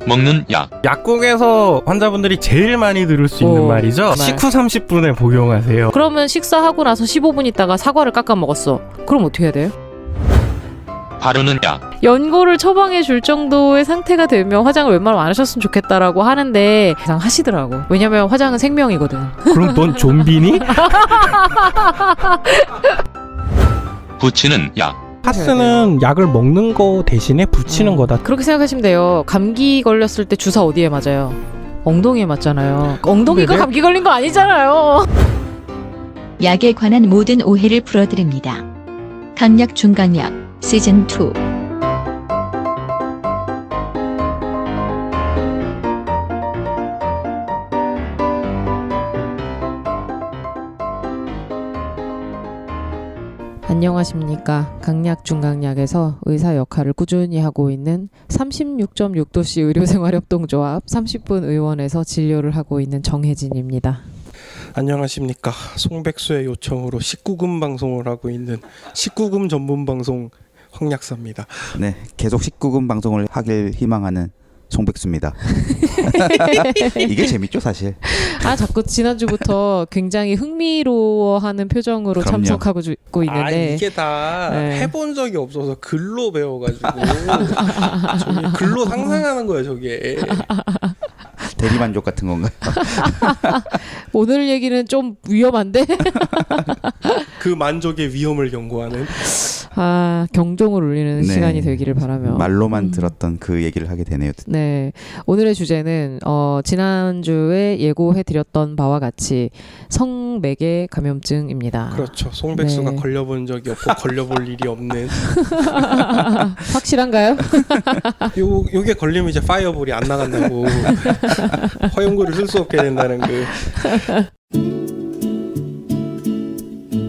먹는 약. 약국에서 환자분들이 제일 많이 들을 수 있는 말이죠. 식후 30분에 복용하세요. 그러면 식사하고 나서 15분 있다가 사과를 깎아 먹었어. 그럼 어떻게 해야 돼요? 바르는 약. 연고를 처방해 줄 정도의 상태가 되면 화장을 웬만하면 안 하셨으면 좋겠다라고 하는데 그냥 하시더라고. 왜냐면 화장은 생명이거든. 그럼 넌 좀비니? 붙이는 약. 파스는 약을 먹는 거 대신에 붙이는 거다. 그렇게 생각하시면 돼요. 감기 걸렸을 때 주사 어디에 맞아요? 엉덩이에 맞잖아요. 엉덩이가 네네. 감기 걸린 거 아니잖아요. 약에 관한 모든 오해를 풀어드립니다. 강약 중강약 시즌2. 안녕하십니까. 강약 중강약에서 의사 역할을 꾸준히 하고 있는 36.6도씨 의료생활협동조합 30분 의원에서 진료를 하고 있는 정혜진입니다. 안녕하십니까. 송백수의 요청으로 19금 방송을 하고 있는 19금 전문 방송 황약사입니다. 네, 계속 19금 방송을 하길 희망하는 송백수입니다. 이게 재밌죠, 사실. 아, 자꾸 지난주부터 굉장히 흥미로워하는 표정으로 그럼요. 참석하고 있고 있는데 이게 다 네. 해본 적이 없어서 글로 배워가지고 저기 글로 상상하는 거예요, 저게. 대리만족 같은 건가요? 오늘 얘기는 좀 위험한데? 그 만족의 위험을 경고하는. 아, 경종을 울리는 네. 시간이 되기를 바라며 말로만 들었던 그 얘기를 하게 되네요. 네, 오늘의 주제는 지난주에 예고해드렸던 바와 같이 성매개 감염증입니다. 그렇죠. 송백수가 네. 걸려본 적이 없고 걸려볼 일이 없는. 확실한가요? 요게 걸리면 이제 파이어볼이 안 나간다고. 허용구를 쓸 수 없게 된다는 그.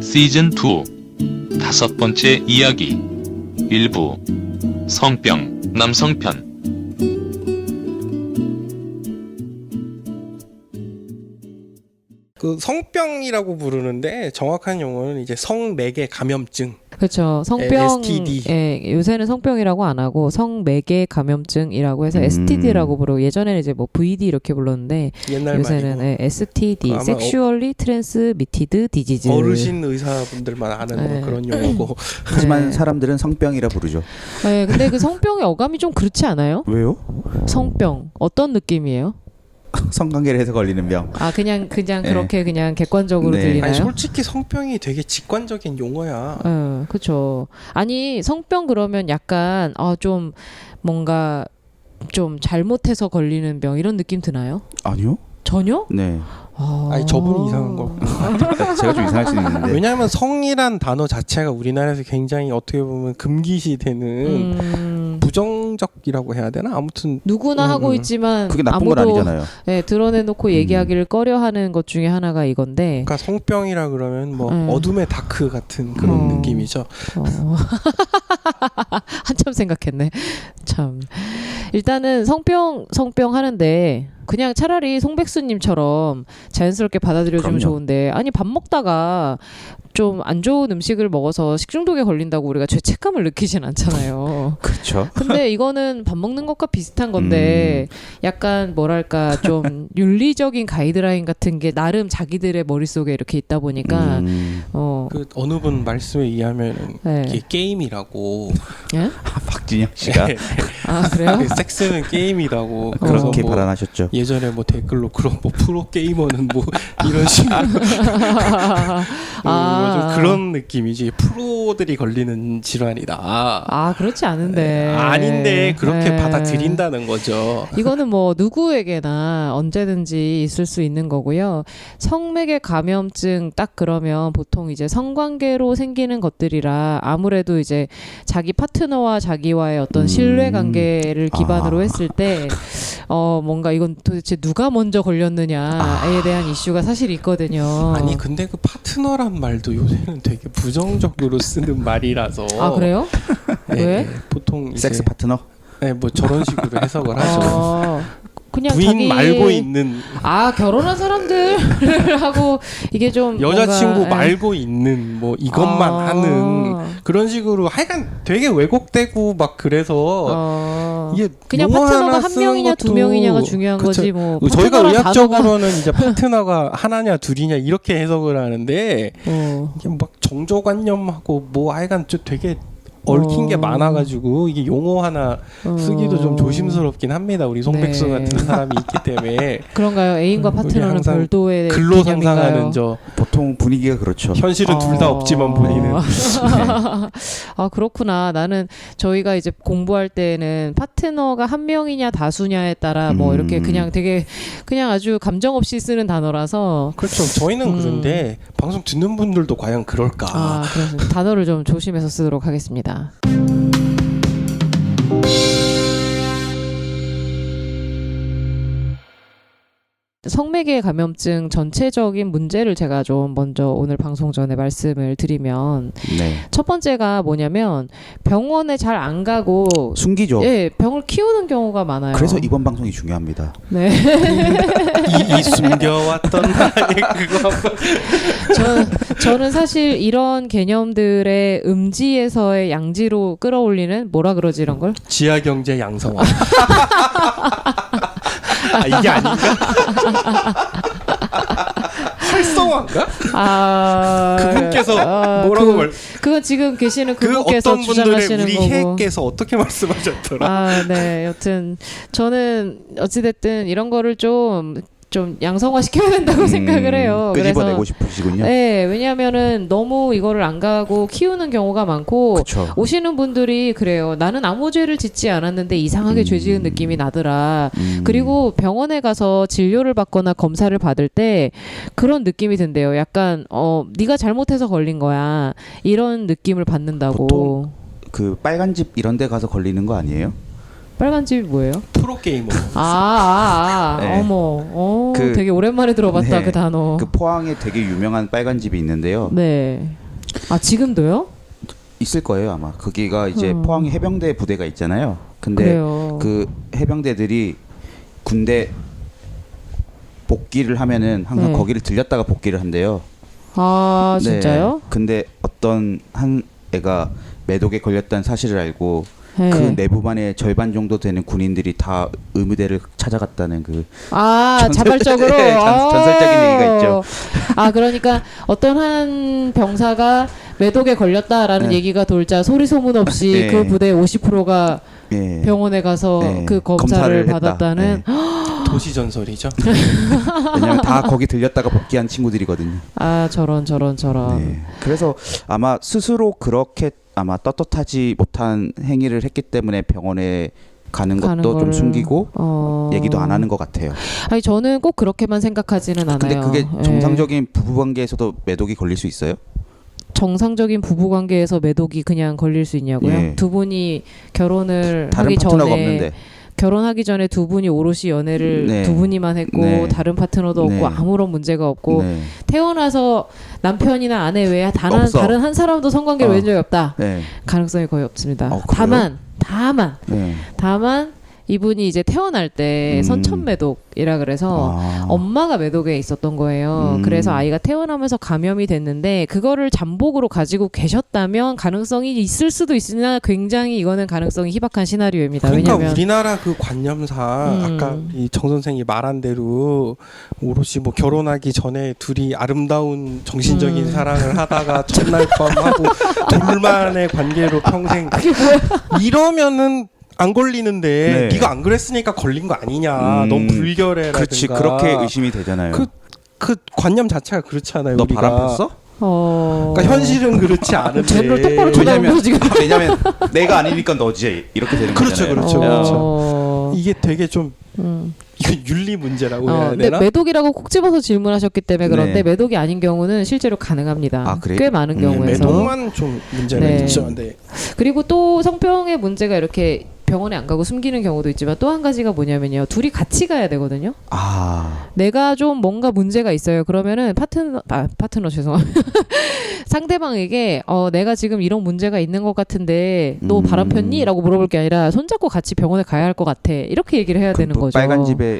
시즌 2 다섯 번째 이야기. 일부 성병 남성편. 그 성병이라고 부르는데 정확한 용어는 이제 성매개 감염증. 그렇죠. 성병, STD. 예, 요새는 성병이라고 안 하고 성매개 감염증이라고 해서 STD라고 부르고 예전에는 이제 뭐 VD 이렇게 불렀는데 옛날 요새는 말이고. STD, 아마 Sexually Transmitted Disease. 어르신 의사분들만 아는 네. 뭐 그런 용어고. 하지만 네. 사람들은 성병이라 부르죠. 네, 근데 그 성병의 어감이 좀 그렇지 않아요? 왜요? 성병 어떤 느낌이에요? 성관계를 해서 걸리는 병. 아, 그냥 네. 그렇게 그냥 객관적으로 네. 들리나요? 아니 솔직히 성병이 되게 직관적인 용어야. 그렇죠. 아니, 성병 그러면 약간 좀 뭔가 좀 잘못해서 걸리는 병 이런 느낌 드나요? 아니요? 전혀? 네. 아니 저분이 이상한 거. 제가 좀 이상할 수 있는데. 왜냐하면 성이란 단어 자체가 우리나라에서 굉장히 어떻게 보면 금기시되는 부정적이라고 해야 되나? 아무튼 누구나 하고 있지만 그게 나쁜 건 아무도 아니잖아요. 네, 드러내놓고 얘기하기를 꺼려하는 것 중에 하나가 이건데. 그러니까 성병이라 그러면 뭐 어둠의 다크 같은 그런 느낌이죠. 한참 생각했네. 참. 일단은 성병 하는데 그냥 차라리 송백수님처럼 자연스럽게 받아들여주면 그럼요. 좋은데, 아니 밥 먹다가 좀 안 좋은 음식을 먹어서 식중독에 걸린다고 우리가 죄책감을 느끼진 않잖아요. 그렇죠. 근데 이거는 밥 먹는 것과 비슷한 건데 약간 뭐랄까 좀 윤리적인 가이드라인 같은 게 나름 자기들의 머릿속에 이렇게 있다 보니까 그 어느 분 말씀에 의하면 네. 이게 게임이라고. 예? 박진영 씨가 아, 그래요? 그 섹스는 게임이라고. 그래서 그렇게 뭐 발언하셨죠. 예전에 뭐 댓글로 그럼 뭐 프로 게이머는 뭐 이런 식으로 좀 그런 느낌이지. 프로들이 걸리는 질환이다. 아, 그렇지 않은데. 아닌데 그렇게 네. 받아들인다는 거죠. 이거는 뭐 누구에게나 언제든지 있을 수 있는 거고요. 성매개 감염증 딱 그러면 보통 이제 성관계로 생기는 것들이라 아무래도 이제 자기 파트너와 자기와의 어떤 신뢰 관계를 기반으로 했을 때 뭔가 이건 도대체 누가 먼저 걸렸느냐에 대한 이슈가 사실 있거든요. 아니 근데 그 파트너란 말도 요새는 되게 부정적으로 쓰는 말이라서. 아, 그래요? 네, 왜? 보통 이제 섹스 파트너? 네, 뭐 저런 식으로 해석을 하죠. 그냥 부인 자기 말고 있는 결혼한 사람들 하고 이게 좀 여자친구 뭔가, 말고 있는 뭐 이것만 하는 그런 식으로 하여간 되게 왜곡되고 막 그래서 이게 그냥 용어 파트너가 하나 한 쓰는 명이냐 두 것도 명이냐가 중요한 그쵸. 거지 뭐 저희가 파트너란 의학적으로는 이제 파트너가 하나냐 둘이냐 이렇게 해석을 하는데 단어가, 이게 막 정조관념하고 뭐 하여간 좀 되게 얽힌 게 많아가지고 이게 용어 하나 쓰기도 좀 조심스럽긴 합니다. 우리 송백수 네. 같은 사람이 있기 때문에 그런가요? 애인과 우리 파트너는 항상 별도의 글로 개념인가요? 상상하는 저 보통 분위기가 그렇죠. 현실은 둘 다 없지만 본인은 아 그렇구나. 나는 저희가 이제 공부할 때는 파트너가 한 명이냐 다수냐에 따라 뭐 이렇게 그냥 되게 그냥 아주 감정 없이 쓰는 단어라서 그렇죠. 저희는 그런데 방송 듣는 분들도 과연 그럴까? 그래서 단어를 좀 조심해서 쓰도록 하겠습니다. 성매개 감염증 전체적인 문제를 제가 좀 먼저 오늘 방송 전에 말씀을 드리면 네. 첫 번째가 뭐냐면 병원에 잘 안 가고 숨기죠. 예, 병을 키우는 경우가 많아요. 그래서 이번 방송이 중요합니다. 네. 이 숨겨왔던 나의 그거 저는 사실 이런 개념들의 음지에서의 양지로 끌어올리는 뭐라 그러지 이런 걸? 지하경제 양성화. 이게 아닌가? 활성화인가? 그분께서 뭐라고 그건 지금 계시는 그 그분께서 어떤 분들의 주장하시는 우리 거고. 해께서 어떻게 말씀하셨더라? 네. 여튼 저는 어찌됐든 이런 거를 좀 양성화 시켜야 된다고 생각을 해요. 끄집어내고 싶으시군요. 네, 왜냐하면은 너무 이거를 안 가고 키우는 경우가 많고 그쵸. 오시는 분들이 그래요. 나는 아무 죄를 짓지 않았는데 이상하게 죄 지은 느낌이 나더라. 그리고 병원에 가서 진료를 받거나 검사를 받을 때 그런 느낌이 든대요. 약간 네가 잘못해서 걸린 거야. 이런 느낌을 받는다고. 보통 그 빨간 집 이런 데 가서 걸리는 거 아니에요? 빨간 집이 뭐예요? 프로게이머. 네. 어머, 그- 되게 오랜만에 들어봤다 네. 그 단어. 그 포항에 되게 유명한 빨간 집이 있는데요. 네. 지금도요? 있을 거예요 아마. 거기가 이제 포항 해병대 부대가 있잖아요. 근데 그래요. 그 해병대들이 군대 복귀를 하면은 항상 네. 거기를 들렸다가 복귀를 한대요. 네. 진짜요? 근데 어떤 한 애가 매독에 걸렸다는 사실을 알고 네. 그 내부반의 절반 정도 되는 군인들이 다 의무대를 찾아갔다는 그 자발적으로 네, 전설적인 얘기가 있죠. 그러니까 어떤 한 병사가 매독에 걸렸다라는 네. 얘기가 돌자 소리 소문 없이 네. 그 부대의 50%가 예. 병원에 가서 네. 그 검사를 했다. 받았다는 네. 도시 전설이죠. 왜냐면 다 거기 들렸다가 복귀한 친구들이거든요. 저런 네. 그래서 아마 스스로 그렇게 아마 떳떳하지 못한 행위를 했기 때문에 병원에 가는 것도 좀 거를, 숨기고 얘기도 안 하는 것 같아요. 아니 저는 꼭 그렇게만 생각하지는 않아요. 근데 그게 예. 정상적인 부부관계에서도 매독이 걸릴 수 있어요? 정상적인 부부관계에서 매독이 그냥 걸릴 수 있냐고요? 예. 두 분이 결혼을 다른 하기 파트너가 전에 없는데. 결혼하기 전에 두 분이 오롯이 연애를 네. 두 분이만 했고 네. 다른 파트너도 네. 없고 아무런 문제가 없고 네. 태어나서 남편이나 아내 외에 없어. 다른 한 사람도 성관계를 맺은 적이 없다. 네. 가능성이 거의 없습니다. 그래요? 다만 이분이 이제 태어날 때 선천 매독이라 그래서 엄마가 매독에 있었던 거예요. 그래서 아이가 태어나면서 감염이 됐는데 그거를 잠복으로 가지고 계셨다면 가능성이 있을 수도 있으나 굉장히 이거는 가능성이 희박한 시나리오입니다. 그러니까 왜냐면 우리나라 그 관념상 아까 이 정 선생이 말한 대로 오롯이 뭐 결혼하기 전에 둘이 아름다운 정신적인 사랑을 하다가 첫날 밤하고 둘만의 관계로 평생 이러면은 안 걸리는데 네. 네가 안 그랬으니까 걸린 거 아니냐. 너무 불결해라든가. 그렇지 그렇게 의심이 되잖아요. 그 관념 자체가 그렇잖아요. 너 우리가. 바람 폈어? 그러니까 현실은 그렇지 않은데. 쟤를 똑바로 쳐다보고 지금. 왜냐면 내가 아니니까 너지 이렇게 되는 그렇죠, 거잖아요. 그렇죠. 이게 되게 좀 이건 윤리 문제라고 해야 근데 되나? 매독이라고 콕 집어서 질문하셨기 때문에 그런데 네. 매독이 아닌 경우는 실제로 가능합니다. 그래요? 꽤 많은 경우에서. 매독만 좀 문제가 네. 있죠. 네. 그리고 또 성병의 문제가 이렇게 병원에 안 가고 숨기는 경우도 있지만 또 한 가지가 뭐냐면요. 둘이 같이 가야 되거든요. 아, 내가 좀 뭔가 문제가 있어요. 그러면은 파트너 죄송합니다. 상대방에게 내가 지금 이런 문제가 있는 것 같은데 너 바람 폈니? 라고 물어볼 게 아니라 손잡고 같이 병원에 가야 할 것 같아. 이렇게 얘기를 해야 되는 거죠. 빨간 집에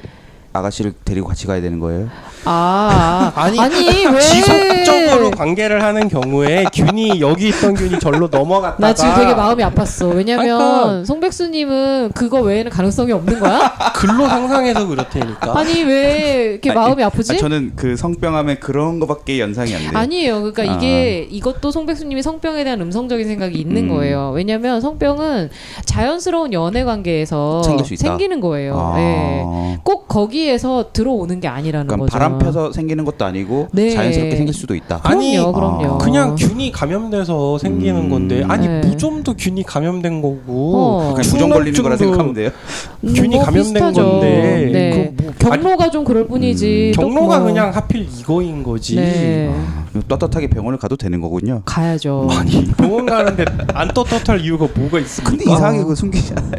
아가씨를 데리고 같이 가야 되는 거예요? 아니 왜? 지속적으로 관계를 하는 경우에 균이 여기 있던 균이 절로 넘어갔다가 나 지금 되게 마음이 아팠어. 왜냐면 그러니까 송백수님은 그거 외에는 가능성이 없는 거야? 글로 상상해서 그렇다니까. 아니 왜 이렇게 마음이 아프지? 저는 그 성병하면 그런 거밖에 연상이 안 돼요. 아니에요. 그러니까 이것도 송백수님이 성병에 대한 음성적인 생각이 있는 거예요. 왜냐면 성병은 자연스러운 연애 관계에서 생길 수 있다. 생기는 거예요. 네. 꼭 거기에서 들어오는 게 아니라는 그러니까 거죠. 바람 펴서 생기는 것도 아니고 네. 자연스럽게 생길 수도 있다. 아니, 그럼요. 그냥 균이 감염돼서 생기는 건데 아니 네. 무좀도 균이 감염된 거고 그냥 무정 걸리는 거라 생각하면 돼요. 균이 감염된 비슷하죠. 건데 네. 그 뭐, 경로가 좀 그럴 뿐이지. 또 경로가 뭐. 그냥 하필 이거인 거지. 네. 떳떳하게 병원을 가도 되는 거군요. 가야죠. 아니 병원 가는데 안 떳떳할 이유가 뭐가 있습니까? 근데 이상하게 그거 숨기잖아요.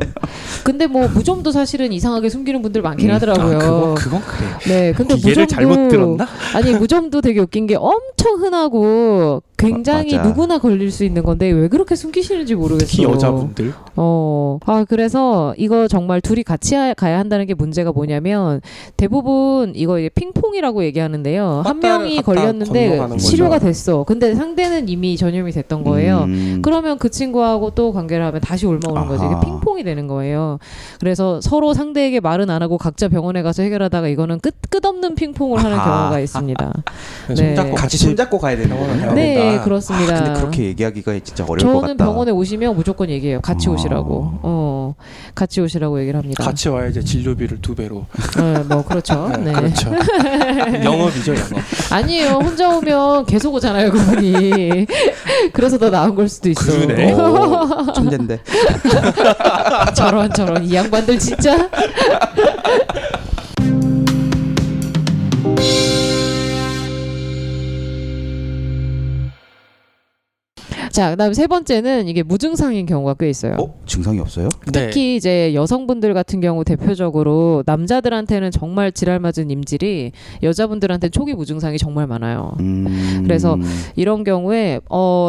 근데 뭐 무좀도 사실은 이상하게 숨기는 분들 많긴 하더라고요. 그건 그래요. 네, 근데 얘를 무좀도 잘못 들었나? 아니 무좀도 되게 웃긴 게 엄청 흔하고 굉장히 맞아. 누구나 걸릴 수 있는 건데 왜 그렇게 숨기시는지 모르겠어. 특히 여자분들. 그래서 이거 정말 둘이 같이 가야 한다는 게 문제가 뭐냐면 대부분 이거 이제 핑퐁이라고 얘기하는데요. 한 왔다 명이 갔다 걸렸는데 건너가는 거죠. 치료가 됐어. 근데 상대는 이미 전염이 됐던 거예요. 음. 그러면 그 친구하고 또 관계를 하면 다시 올라오는 거지. 이게 아하. 핑퐁이 되는 거예요. 그래서 서로 상대에게 말은 안 하고 각자 병원에 가서 해결하다가 이거는 끝없는 핑퐁을 하는 아하. 경우가 있습니다. 네. 손잡고 같이 손잡고 가야 되는 병원을 거군요. 가야 네, 된다. 그렇습니다. 근데 그렇게 얘기하기가 진짜 어려울 것 저는 같다. 병원에 오시면 무조건 얘기해요. 같이 오시라고. 같이 오시라고 얘기를 합니다. 같이 와야 이제 진료비를 2배로. 뭐 그렇죠. 네. 그렇죠. 영업이죠, 영업. 아니에요. 혼자 오면 계속 오잖아요, 그분이. 그래서 더 나은 걸 수도 있어. 그러네. 천재인데. 저런 이 양반들 진짜. 자, 그다음 세 번째는 이게 무증상인 경우가 꽤 있어요. 증상이 없어요? 네. 특히 이제 여성분들 같은 경우 대표적으로 남자들한테는 정말 지랄 맞은 임질이 여자분들한테 초기 무증상이 정말 많아요. 그래서 이런 경우에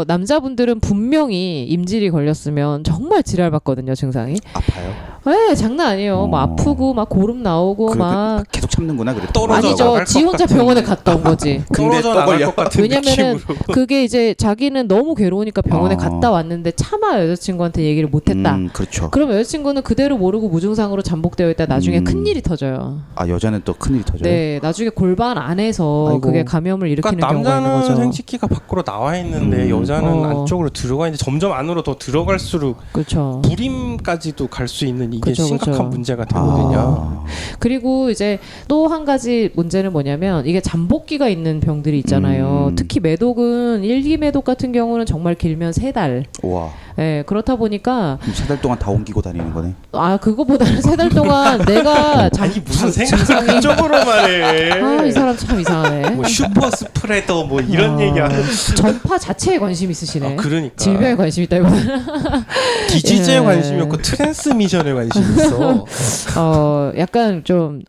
남자분들은 분명히 임질이 걸렸으면 정말 지랄 받거든요, 증상이. 아파요? 네, 장난 아니에요. 막 아프고 막 고름 나오고 막 계속 참는구나. 그래. 떨어져 아니죠. 나갈 지 것 혼자 같은 병원에 갔다 온 거지. 근데 떨어져 또 나갈 걸려. 것 같은 왜냐면은 느낌으로. 그게 이제 자기는 너무 괴로우니까 병원에 갔다 왔는데 차마 여자친구한테 얘기를 못했다. 그렇죠. 그럼 여자친구는 그대로 모르고 무증상으로 잠복되어 있다 나중에 큰일이 터져요. 아, 여자는 또 큰일이 터져요? 네, 나중에 골반 안에서 아이고. 그게 감염을 일으키는 그러니까 경우가 있는 남자는 거죠. 생식기가 밖으로 나와 있는데 여자는 안쪽으로 들어가 있는데 점점 안으로 더 들어갈수록 그렇죠. 불임까지도 갈 수 있는 이게 그쵸, 심각한 그쵸. 문제가 되거든요. 그리고 이제 또 한 가지 문제는 뭐냐면 이게 잠복기가 있는 병들이 있잖아요. 특히 매독은 일기 매독 같은 경우는 정말 길면 3달. 와. 네, 그렇다 보니까 그럼 3달 동안 다 옮기고 다니는 거네. 그거보다는 3달 동안 내가 아니 무슨 생각 쪽으로만 해. 이 사람 참 이상하네. 뭐 슈퍼 스프레더 뭐 이런 얘기하는. 전파 자체에 관심 있으시네. 그러니까 질병에 관심 있다 이거. 디지즈에 예. 관심이 없고 트랜스미션에 관심이 있어. 약간 좀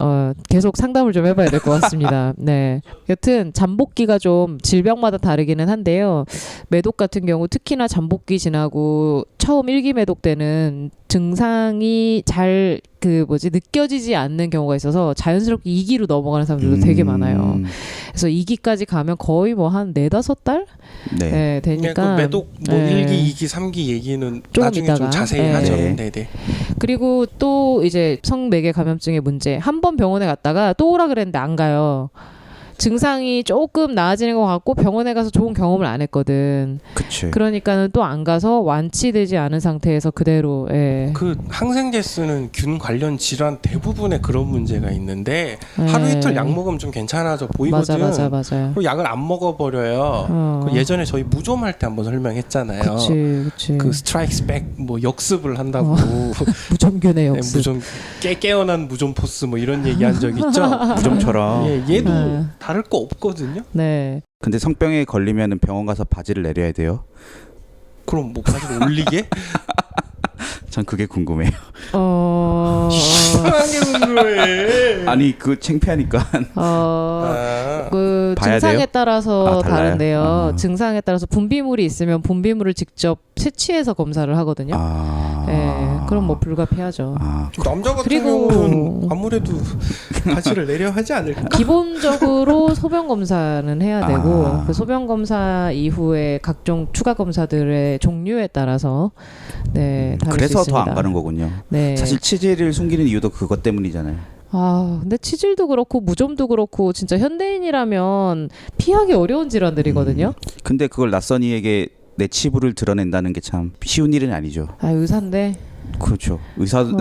계속 상담을 좀 해봐야 될 것 같습니다. 네. 여튼 잠복기가 좀 질병마다 다르기는 한데요. 매독 같은 경우 특히나 잠복기 지나고 처음 1기 매독 때는 증상이 잘 느껴지지 않는 경우가 있어서 자연스럽게 2기로 넘어가는 사람들도 되게 많아요. 그래서 2기까지 가면 거의 뭐 한 4-5달? 네. 네, 되니까. 그 매독 뭐 네. 1기, 2기, 3기 얘기는 조금 나중에 이따가. 좀 자세히 네. 하죠. 네. 네네. 그리고 또 이제 성매개 감염증의 문제. 한 번 병원에 갔다가 또 오라 그랬는데 안 가요. 증상이 조금 나아지는 것 같고 병원에 가서 좋은 경험을 안 했거든. 그치. 그러니까는 또 안 가서 완치되지 않은 상태에서 그대로. 예. 그 항생제 쓰는 균 관련 질환 대부분에 그런 문제가 있는데 하루 네. 이틀 약 먹으면 좀 괜찮아져 보이거든. 맞아요. 그리고 약을 안 먹어버려요. 그 예전에 저희 무좀할 때 한번 설명했잖아요. 그치. 그 스트라이크스 백 뭐 역습을 한다고 무좀균의 네, 역습. 무좀 깨어난 무좀 포스 뭐 이런 얘기한 적 있죠. 무좀처럼. 예, 얘도 네. 다를 거 없거든요. 네. 근데 성병에 걸리면 병원 가서 바지를 내려야 돼요. 그럼 뭐 바지를 올리게? 전 그게 궁금해요. 이상하게 궁금해. 아니 그 창피하니까. 그 봐야 증상에 돼요? 따라서 달라요? 다른데요. 증상에 따라서 분비물이 있으면 분비물을 직접 채취해서 검사를 하거든요. 네, 그럼 뭐 불가피하죠. 남자 같은 그리고- 경우는 아무래도 바지를 내려 하지 않을까? 기본적으로 소변 검사는 해야 되고 그 소변 검사 이후에 각종 추가 검사들의 종류에 따라서 네, 다를 수 그래서 있습니다. 더 안 가는 거군요. 네. 사실 치질을 숨기는 이유도 그것 때문이잖아요. 근데 치질도 그렇고 무좀도 그렇고 진짜 현대인이라면 피하기 어려운 질환들이거든요. 근데 그걸 낯선이에게 내 치부를 드러낸다는 게 참 쉬운 일은 아니죠. 의사인데. 그렇죠. 의사는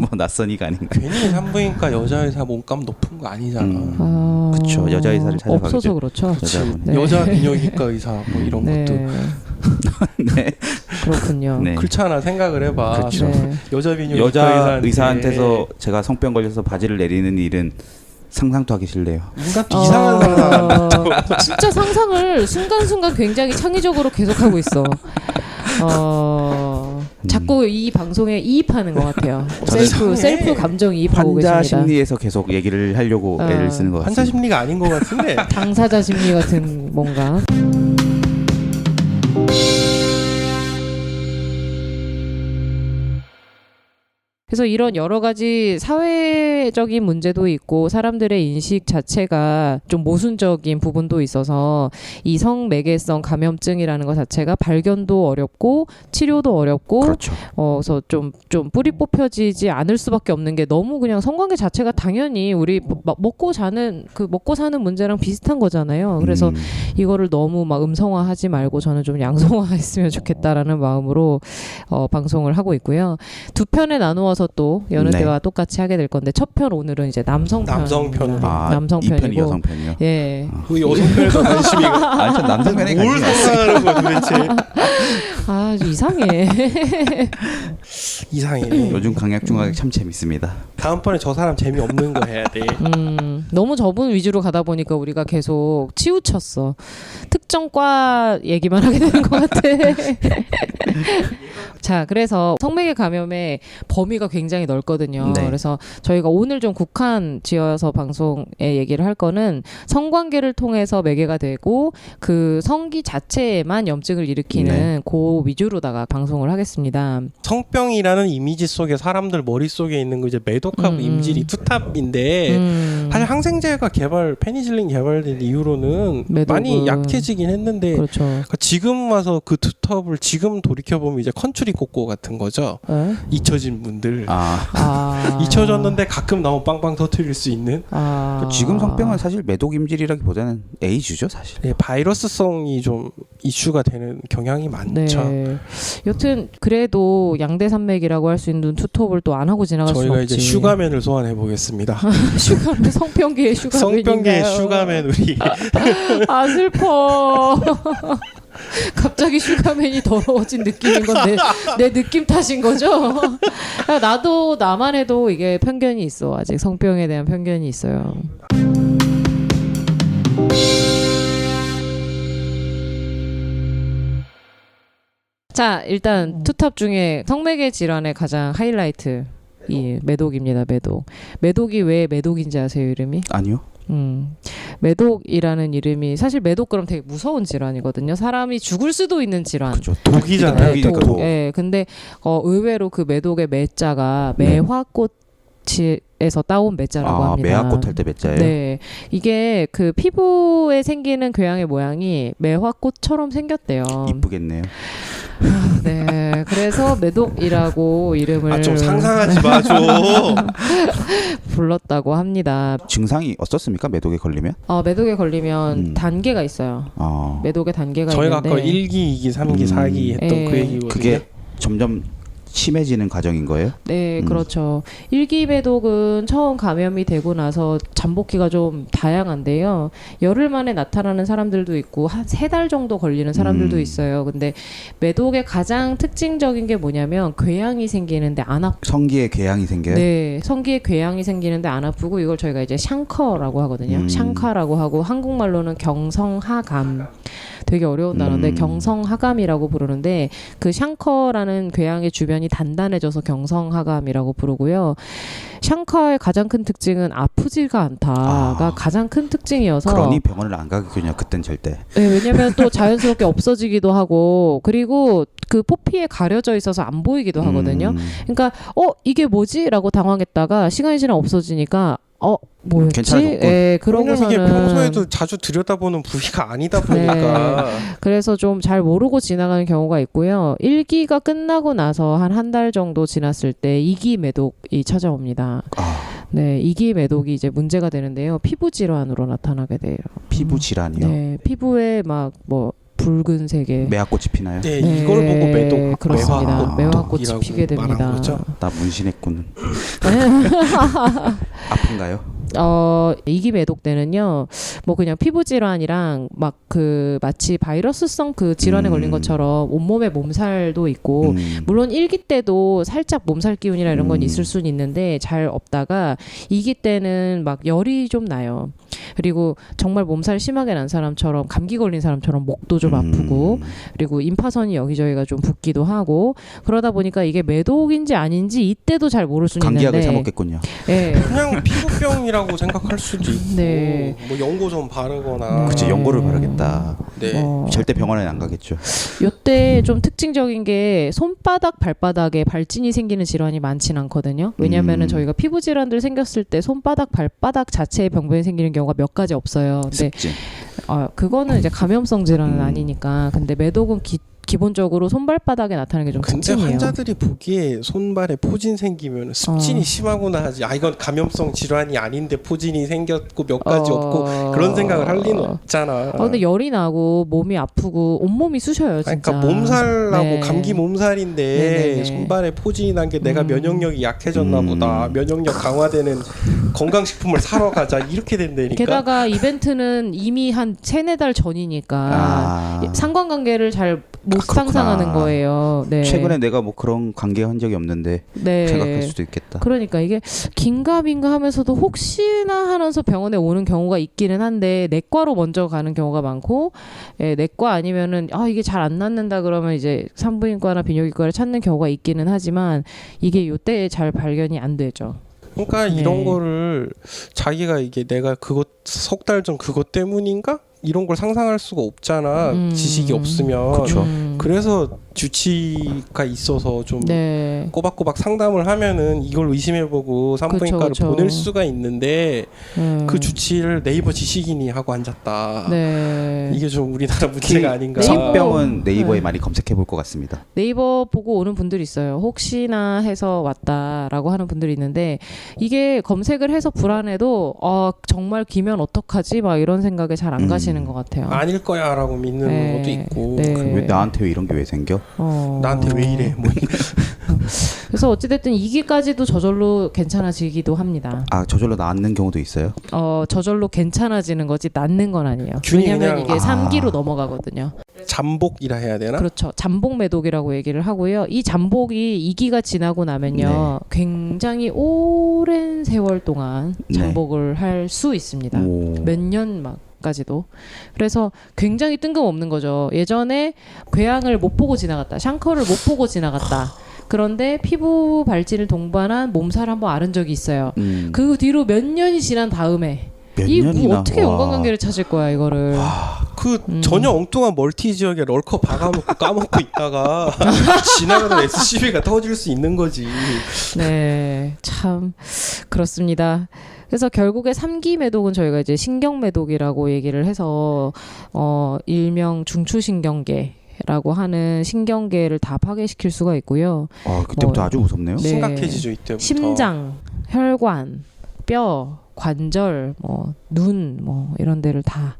뭐 낯선이가 아닌가. 괜히 산부인과 여자 의사 몸값 높은 거 아니잖아. 그쵸. 여자 의사를 찾아가겠죠. 없어서 그렇죠. 여자분이. 네. 여자 비뇨기과 의사 뭐 이런 네. 것도 네. 그렇군요. 네. 그렇잖아. 생각을 해봐. 그렇죠. 네. 여자 비뇨기과 여자 의사한테서 제가 성병 걸려서 바지를 내리는 일은 상상도 하기 싫네요. 인간도 이상한 상상한다. 진짜 상상을 순간순간 굉장히 창의적으로 계속하고 있어. 자꾸 이 방송에 이입하는 것 같아요. 셀프 감정 이입하고 환자 계십니다. 심리에서 계속 얘기를 하려고 애를 쓰는 것 같습니다. 환자 심리가 아닌 것 같은데. 당사자 심리 같은 뭔가. 그래서 이런 여러 가지 사회적인 문제도 있고 사람들의 인식 자체가 좀 모순적인 부분도 있어서 이 성매개성 감염증이라는 것 자체가 발견도 어렵고 치료도 어렵고 그렇죠. 그래서 좀 뿌리 뽑혀지지 않을 수밖에 없는 게 너무 그냥 성관계 자체가 당연히 우리 먹고 사는 문제랑 비슷한 거잖아요. 그래서 이거를 너무 막 음성화하지 말고 저는 좀 양성화했으면 좋겠다라는 마음으로 방송을 하고 있고요. 두 편에 나누어서 또 여느 네. 때와 똑같이 하게 될 건데 첫 편 오늘은 이제 남성편으로 남성편이요. 2편이 여성편이요. 예. 그 여성편에서 관심이가 아니 전 남성편에 뭘 관심이 없어요. 상상하는 거야 도대체. 이상해. 이상해. 요즘 강약중학이 참 재밌습니다. 다음번에 저 사람 재미없는 거 해야 돼. 너무 저분 위주로 가다 보니까 우리가 계속 치우쳤어. 특정 과 얘기만 하게 되는 것 같아. 자, 그래서 성매개 감염의 범위가 굉장히 넓거든요. 네. 그래서 저희가 오늘 좀 국한 지어서 방송에 얘기를 할 거는 성관계를 통해서 매개가 되고 그 성기 자체에만 염증을 일으키는 네. 그 위주로다가 방송을 하겠습니다. 성병이라는 이미지 속에 사람들 머릿속에 있는 거 이제 매독하고 임질이 투탑인데 사실 항생제가 페니실린 개발된 이후로는 매독은- 많이 약해지긴 했는데 그렇죠. 그러니까 지금 와서 그 투탑을 지금 돌이켜보면 이제 컨츄리 꼬꼬 같은 거죠. 잊혀진 분들. 잊혀졌는데 가끔 나오면 빵빵 터트릴 수 있는. 지금 성병은 사실 매독 임질이라기보다는 에이즈죠 사실. 네, 바이러스성이 좀 이슈가 되는 경향이 많죠. 네. 여튼 그래도 양대산맥이라고 할 수 있는 투톱을 또 안 하고 지나갈 수 없지. 저희가 이제 슈가맨을 소환해 보겠습니다. 슈가맨 성병계의 슈가맨인가요? 성병계의 슈가맨 우리. 슬퍼. 갑자기 슈가맨이 더러워진 느낌인 건데 내 느낌 탓인 거죠? 나도 나만 해도 이게 편견이 있어. 아직 성병에 대한 편견이 있어요. 자, 일단 투탑 중에 성매개 질환의 가장 하이라이트 이 매독입니다. 매독이 왜 매독인지 아세요, 이름이? 아니요. 매독이라는 이름이 사실 매독 그럼 되게 무서운 질환이거든요. 사람이 죽을 수도 있는 질환. 그렇죠. 독이잖아요. 독이니까 독. 예, 근데 의외로 그 매독의 매자가 매화꽃에서 따온 매자라고 합니다. 매화꽃 할 때 매자예요. 네, 이게 그 피부에 생기는 교양의 모양이 매화꽃처럼 생겼대요. 이쁘겠네요. 네, 그래서 매독이라고 이름을 좀 상상하지 마 좀. 불렀다고 합니다. 증상이 어떻습니까? 매독에 걸리면? 매독에 걸리면 단계가 있어요. 매독의 단계가 저희가 있는데 아까 1기, 2기, 3기, 4기 했던 그 얘기거든요. 그게 점점 심해지는 과정인 거예요? 네, 그렇죠. 1기 매독은 처음 감염이 되고 나서 잠복기가 좀 다양한데요. 열흘 만에 나타나는 사람들도 있고 한 3달 정도 걸리는 사람들도 있어요. 근데 매독의 가장 특징적인 게 뭐냐면 궤양이 생기는데 안 아프고 성기에 궤양이 생겨요? 네, 성기에 궤양이 생기는데 안 아프고 이걸 저희가 이제 샹커라고 하거든요. 샹카라고 하고 한국말로는 경성하감. 되게 어려운 단어인데 경성하감이라고 부르는데 그 샹커라는 궤양의 주변이 단단해져서 경성하감이라고 부르고요. 샹커의 가장 큰 특징은 아프지가 않다가 가장 큰 특징이어서 그러니 병원을 안 가겠군요. 그땐 절대. 네, 왜냐면 또 자연스럽게 없어지기도 하고 그리고 그 포피에 가려져 있어서 안 보이기도 하거든요. 그러니까 이게 뭐지? 라고 당황했다가 시간이 지나 없어지니까 뭐였지? 괜찮아졌고. 예, 그러고서는 이게 평소에도 자주 들여다보는 부위가 아니다 보니까 그래서 좀 잘 모르고 지나가는 경우가 있고요. 1기가 끝나고 나서 한 달 정도 지났을 때 2기 매독이 찾아옵니다. 네, 2기 매독이 이제 문제가 되는데요. 피부 질환으로 나타나게 돼요. 피부 질환이요. 네, 피부에 막 뭐 붉은색의 매화꽃이 피나요? 네, 이걸 보고 매독 그렇습니다. 매화꽃이 매화꽃이라고 피게 됩니다. 말한 거죠? 나 문신했군. 아픈가요? 2기 매독 때는요, 뭐 그냥 피부 질환이랑 막 그 마치 바이러스성 그 질환에 걸린 것처럼 온몸에 몸살도 있고, 물론 1기 때도 살짝 몸살 기운이나 이런 건 있을 수는 있는데 잘 없다가 2기 때는 막 열이 좀 나요. 그리고 정말 몸살 심하게 난 사람처럼 감기 걸린 사람처럼 목도 좀 아프고 그리고 임파선이 여기저기가 좀 붓기도 하고 그러다 보니까 이게 매독인지 아닌지 이때도 잘 모를 수는 감기약을 있는데 사 먹겠군요. 네. 그냥 피부병이라고 생각할 수도 있고 네. 뭐 연고 좀 바르거나 그치, 연고를 바르겠다. 네. 절대 병원에 안 가겠죠. 요때 좀 특징적인 게 손바닥, 발바닥에 발진이 생기는 질환이 많진 않거든요. 왜냐면은 저희가 피부 질환들 생겼을 때 손바닥, 발바닥 자체에 병변이 생기는 경우가 몇 가지 없어요. 근데 습진. 그거는 이제 감염성 질환은 아니니까. 근데 매독은 기본적으로 손발바닥에 나타나는 게 좀 근데 특징이에요. 환자들이 보기에 손발에 포진 생기면 습진이 심하구나 하지. 이건 감염성 질환이 아닌데 포진이 생겼고 몇 가지 없고 그런 생각을 할 리는 없잖아. 근데 열이 나고 몸이 아프고 온몸이 쑤셔요, 진짜. 그러니까 몸살하고 네. 감기 몸살인데 네네네. 손발에 포진이 난 게 내가 면역력이 약해졌나 보다. 면역력 강화되는 건강식품을 사러 가자. 이렇게 된다니까. 게다가 이벤트는 이미 한 3-4달 전이니까 상관관계를 잘 못 상상하는 거예요. 네. 최근에 내가 뭐 그런 관계한 적이 없는데 네. 생각할 수도 있겠다. 그러니까 이게 긴가민가 하면서도 혹시나 하면서 병원에 오는 경우가 있기는 한데 내과로 먼저 가는 경우가 많고 내과 아니면은 이게 잘 안 낫는다 그러면 이제 산부인과나 비뇨기과를 찾는 경우가 있기는 하지만 이게 요때 잘 발견이 안 되죠. 그러니까 이런 거를 자기가 이게 내가 그것 석 달 전 그것 때문인가? 이런 걸 상상할 수가 없잖아. 지식이 없으면. 그렇죠. 그래서 주치가 있어서 좀 네. 꼬박꼬박 상담을 하면은 이걸 의심해보고 산부인과를 그쵸. 보낼 수가 있는데 그 주치를 네이버 지식인이 하고 앉았다. 네. 이게 좀 우리나라 문제가 아닌가. 성병은 네이버에 네. 많이 검색해 볼 것 같습니다. 네이버 보고 오는 분들이 있어요. 혹시나 해서 왔다라고 하는 분들이 있는데 이게 검색을 해서 불안해도 정말 기면 어떡하지? 막 이런 생각에 잘 안 가시는 것 같아요. 아닐 거야라고 믿는 네. 것도 있고. 네. 왜 나한테 왜 이런 게 왜 생겨? 나한테 왜 이래? 뭐 그래서 어찌됐든 2기까지도 저절로 괜찮아지기도 합니다. 저절로 낫는 경우도 있어요? 저절로 괜찮아지는 거지 낫는 건 아니에요. 균이 왜냐면 그냥- 이게 3기로 넘어가거든요. 잠복이라 해야 되나? 그렇죠. 잠복 매독이라고 얘기를 하고요. 이 잠복이 2기가 지나고 나면요. 굉장히 오랜 세월 동안 잠복을 할 수 있습니다. 몇 년 까지도. 그래서 굉장히 뜬금없는 거죠. 예전에 궤양을 못 보고 지나갔다. 샹커를 못 보고 지나갔다. 그런데 피부 발진을 동반한 몸살 한번 앓은 적이 있어요. 그 뒤로 몇 년이 지난 다음에 어떻게 연관관계를 찾을 거야 이거를. 전혀 엉뚱한 멀티 지역에 럴커 박아놓고 까먹고 있다가 지나가는 SCV가 터질 수 있는 거지. 네, 참 그렇습니다. 그래서 결국에 3기 매독은 저희가 이제 신경 매독이라고 얘기를 해서 일명 중추신경계라고 하는 신경계를 다 파괴시킬 수가 있고요. 그때부터 아주 무섭네요. 네. 심각해지죠 이때부터. 심장, 혈관, 뼈, 관절, 눈, 이런 데를 다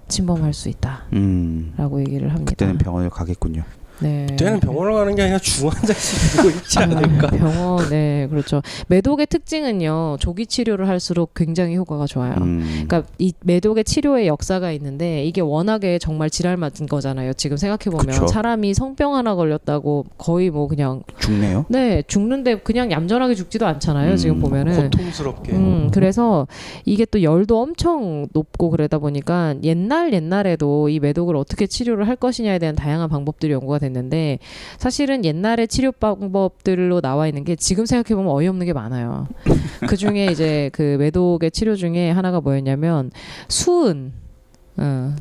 침범할 수 있다라고 얘기를 합니다. 그때는 병원을 가겠군요. 네. 그때는 병원을 가는 게 아니라 중환자실 누워 있지 않을까. 병원, 네, 그렇죠. 매독의 특징은요, 조기 치료를 할수록 굉장히 효과가 좋아요. 그러니까 이 매독의 치료의 역사가 있는데 이게 워낙에 정말 질환 맞은 거잖아요. 지금 생각해 보면 그쵸. 사람이 성병 하나 걸렸다고 거의 뭐 그냥 죽네요. 네 죽는데 그냥 얌전하게 죽지도 않잖아요. 지금 보면은. 고통스럽게. 그래서 이게 또 열도 엄청 높고 그러다 보니까 옛날에도 이 매독을 어떻게 치료를 할 것이냐에 대한 다양한 방법들이 연구가 됐는데 사실은 옛날의 치료 방법들로 나와 있는 게 지금 생각해 보면 어이없는 게 많아요. 그 중에 이제 그 매독의 치료 중에 하나가 뭐였냐면 수은.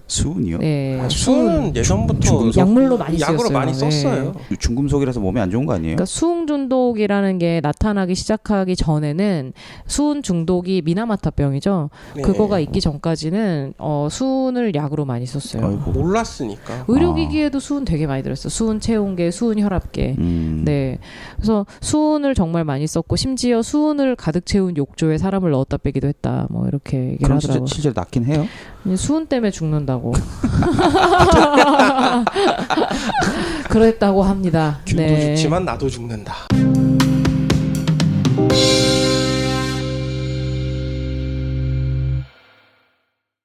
수은이요? 네. 수은 예전부터 중금속? 약물로 많이 약으로 쓰였어요. 많이 썼어요. 중금속이라서 몸에 안 좋은 거 아니에요? 그러니까 수은 중독이라는 게 나타나기 시작하기 전에는 수은 중독이 미나마타병이죠. 네. 그거가 있기 전까지는 수은을 약으로 많이 썼어요. 아이고. 몰랐으니까. 의료기기에도 수은 되게 많이 들었어요. 수은 체온계, 수은 혈압계. 네. 그래서 수은을 정말 많이 썼고 심지어 수은을 가득 채운 욕조에 사람을 넣었다 빼기도 했다. 뭐 이렇게 얘기를 그럼 하더라고요. 실제로 낫긴 해요? 수은 때문에 죽는다고. 그랬다고 합니다. 균도 네. 죽지만 나도 죽는다.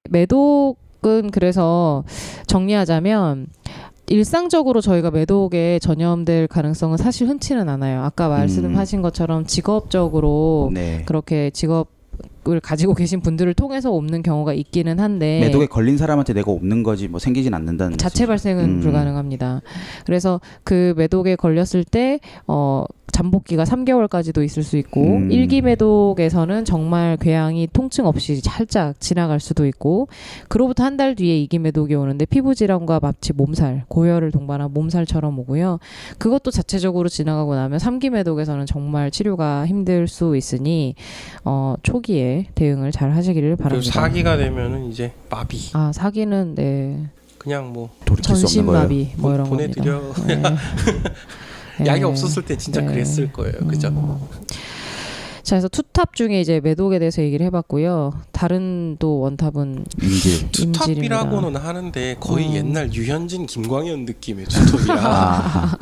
매독은 그래서 정리하자면 일상적으로 저희가 매독에 전염될 가능성은 사실 흔치는 않아요. 아까 말씀하신 것처럼 직업적으로 네. 그렇게 직업을 가지고 계신 분들을 통해서 옮는 경우가 있기는 한데 매독에 걸린 사람한테 내가 옮는 거지 뭐 생기진 않는다는 자체 말씀이죠. 발생은 불가능합니다. 그래서 그 매독에 걸렸을 때 잠복기가 3개월까지도 있을 수 있고 1기 매독에서는 정말 궤양이 통증 없이 살짝 지나갈 수도 있고 그로부터 한 달 뒤에 2기 매독이 오는데 피부 질환과 마치 몸살, 고열을 동반한 몸살처럼 오고요. 그것도 자체적으로 지나가고 나면 3기 매독에서는 정말 치료가 힘들 수 있으니 초기에 대응을 잘 하시기를 그리고 바랍니다. 4기가 되면은 이제 마비. 아, 4기는 네. 그냥 뭐 돌이킬 수 없는 거예요. 전신마비 뭐 이런 보내드려. 겁니다. 네. 약이 네. 없었을 때 진짜 네. 그랬을 거예요. 그죠? 자, 그래서 투탑 중에 이제 매독에 대해서 얘기를 해봤고요. 다른 또 원탑은 인질. 투탑이라고는 하는데 거의 옛날 유현진, 김광현 느낌의 투탑이라.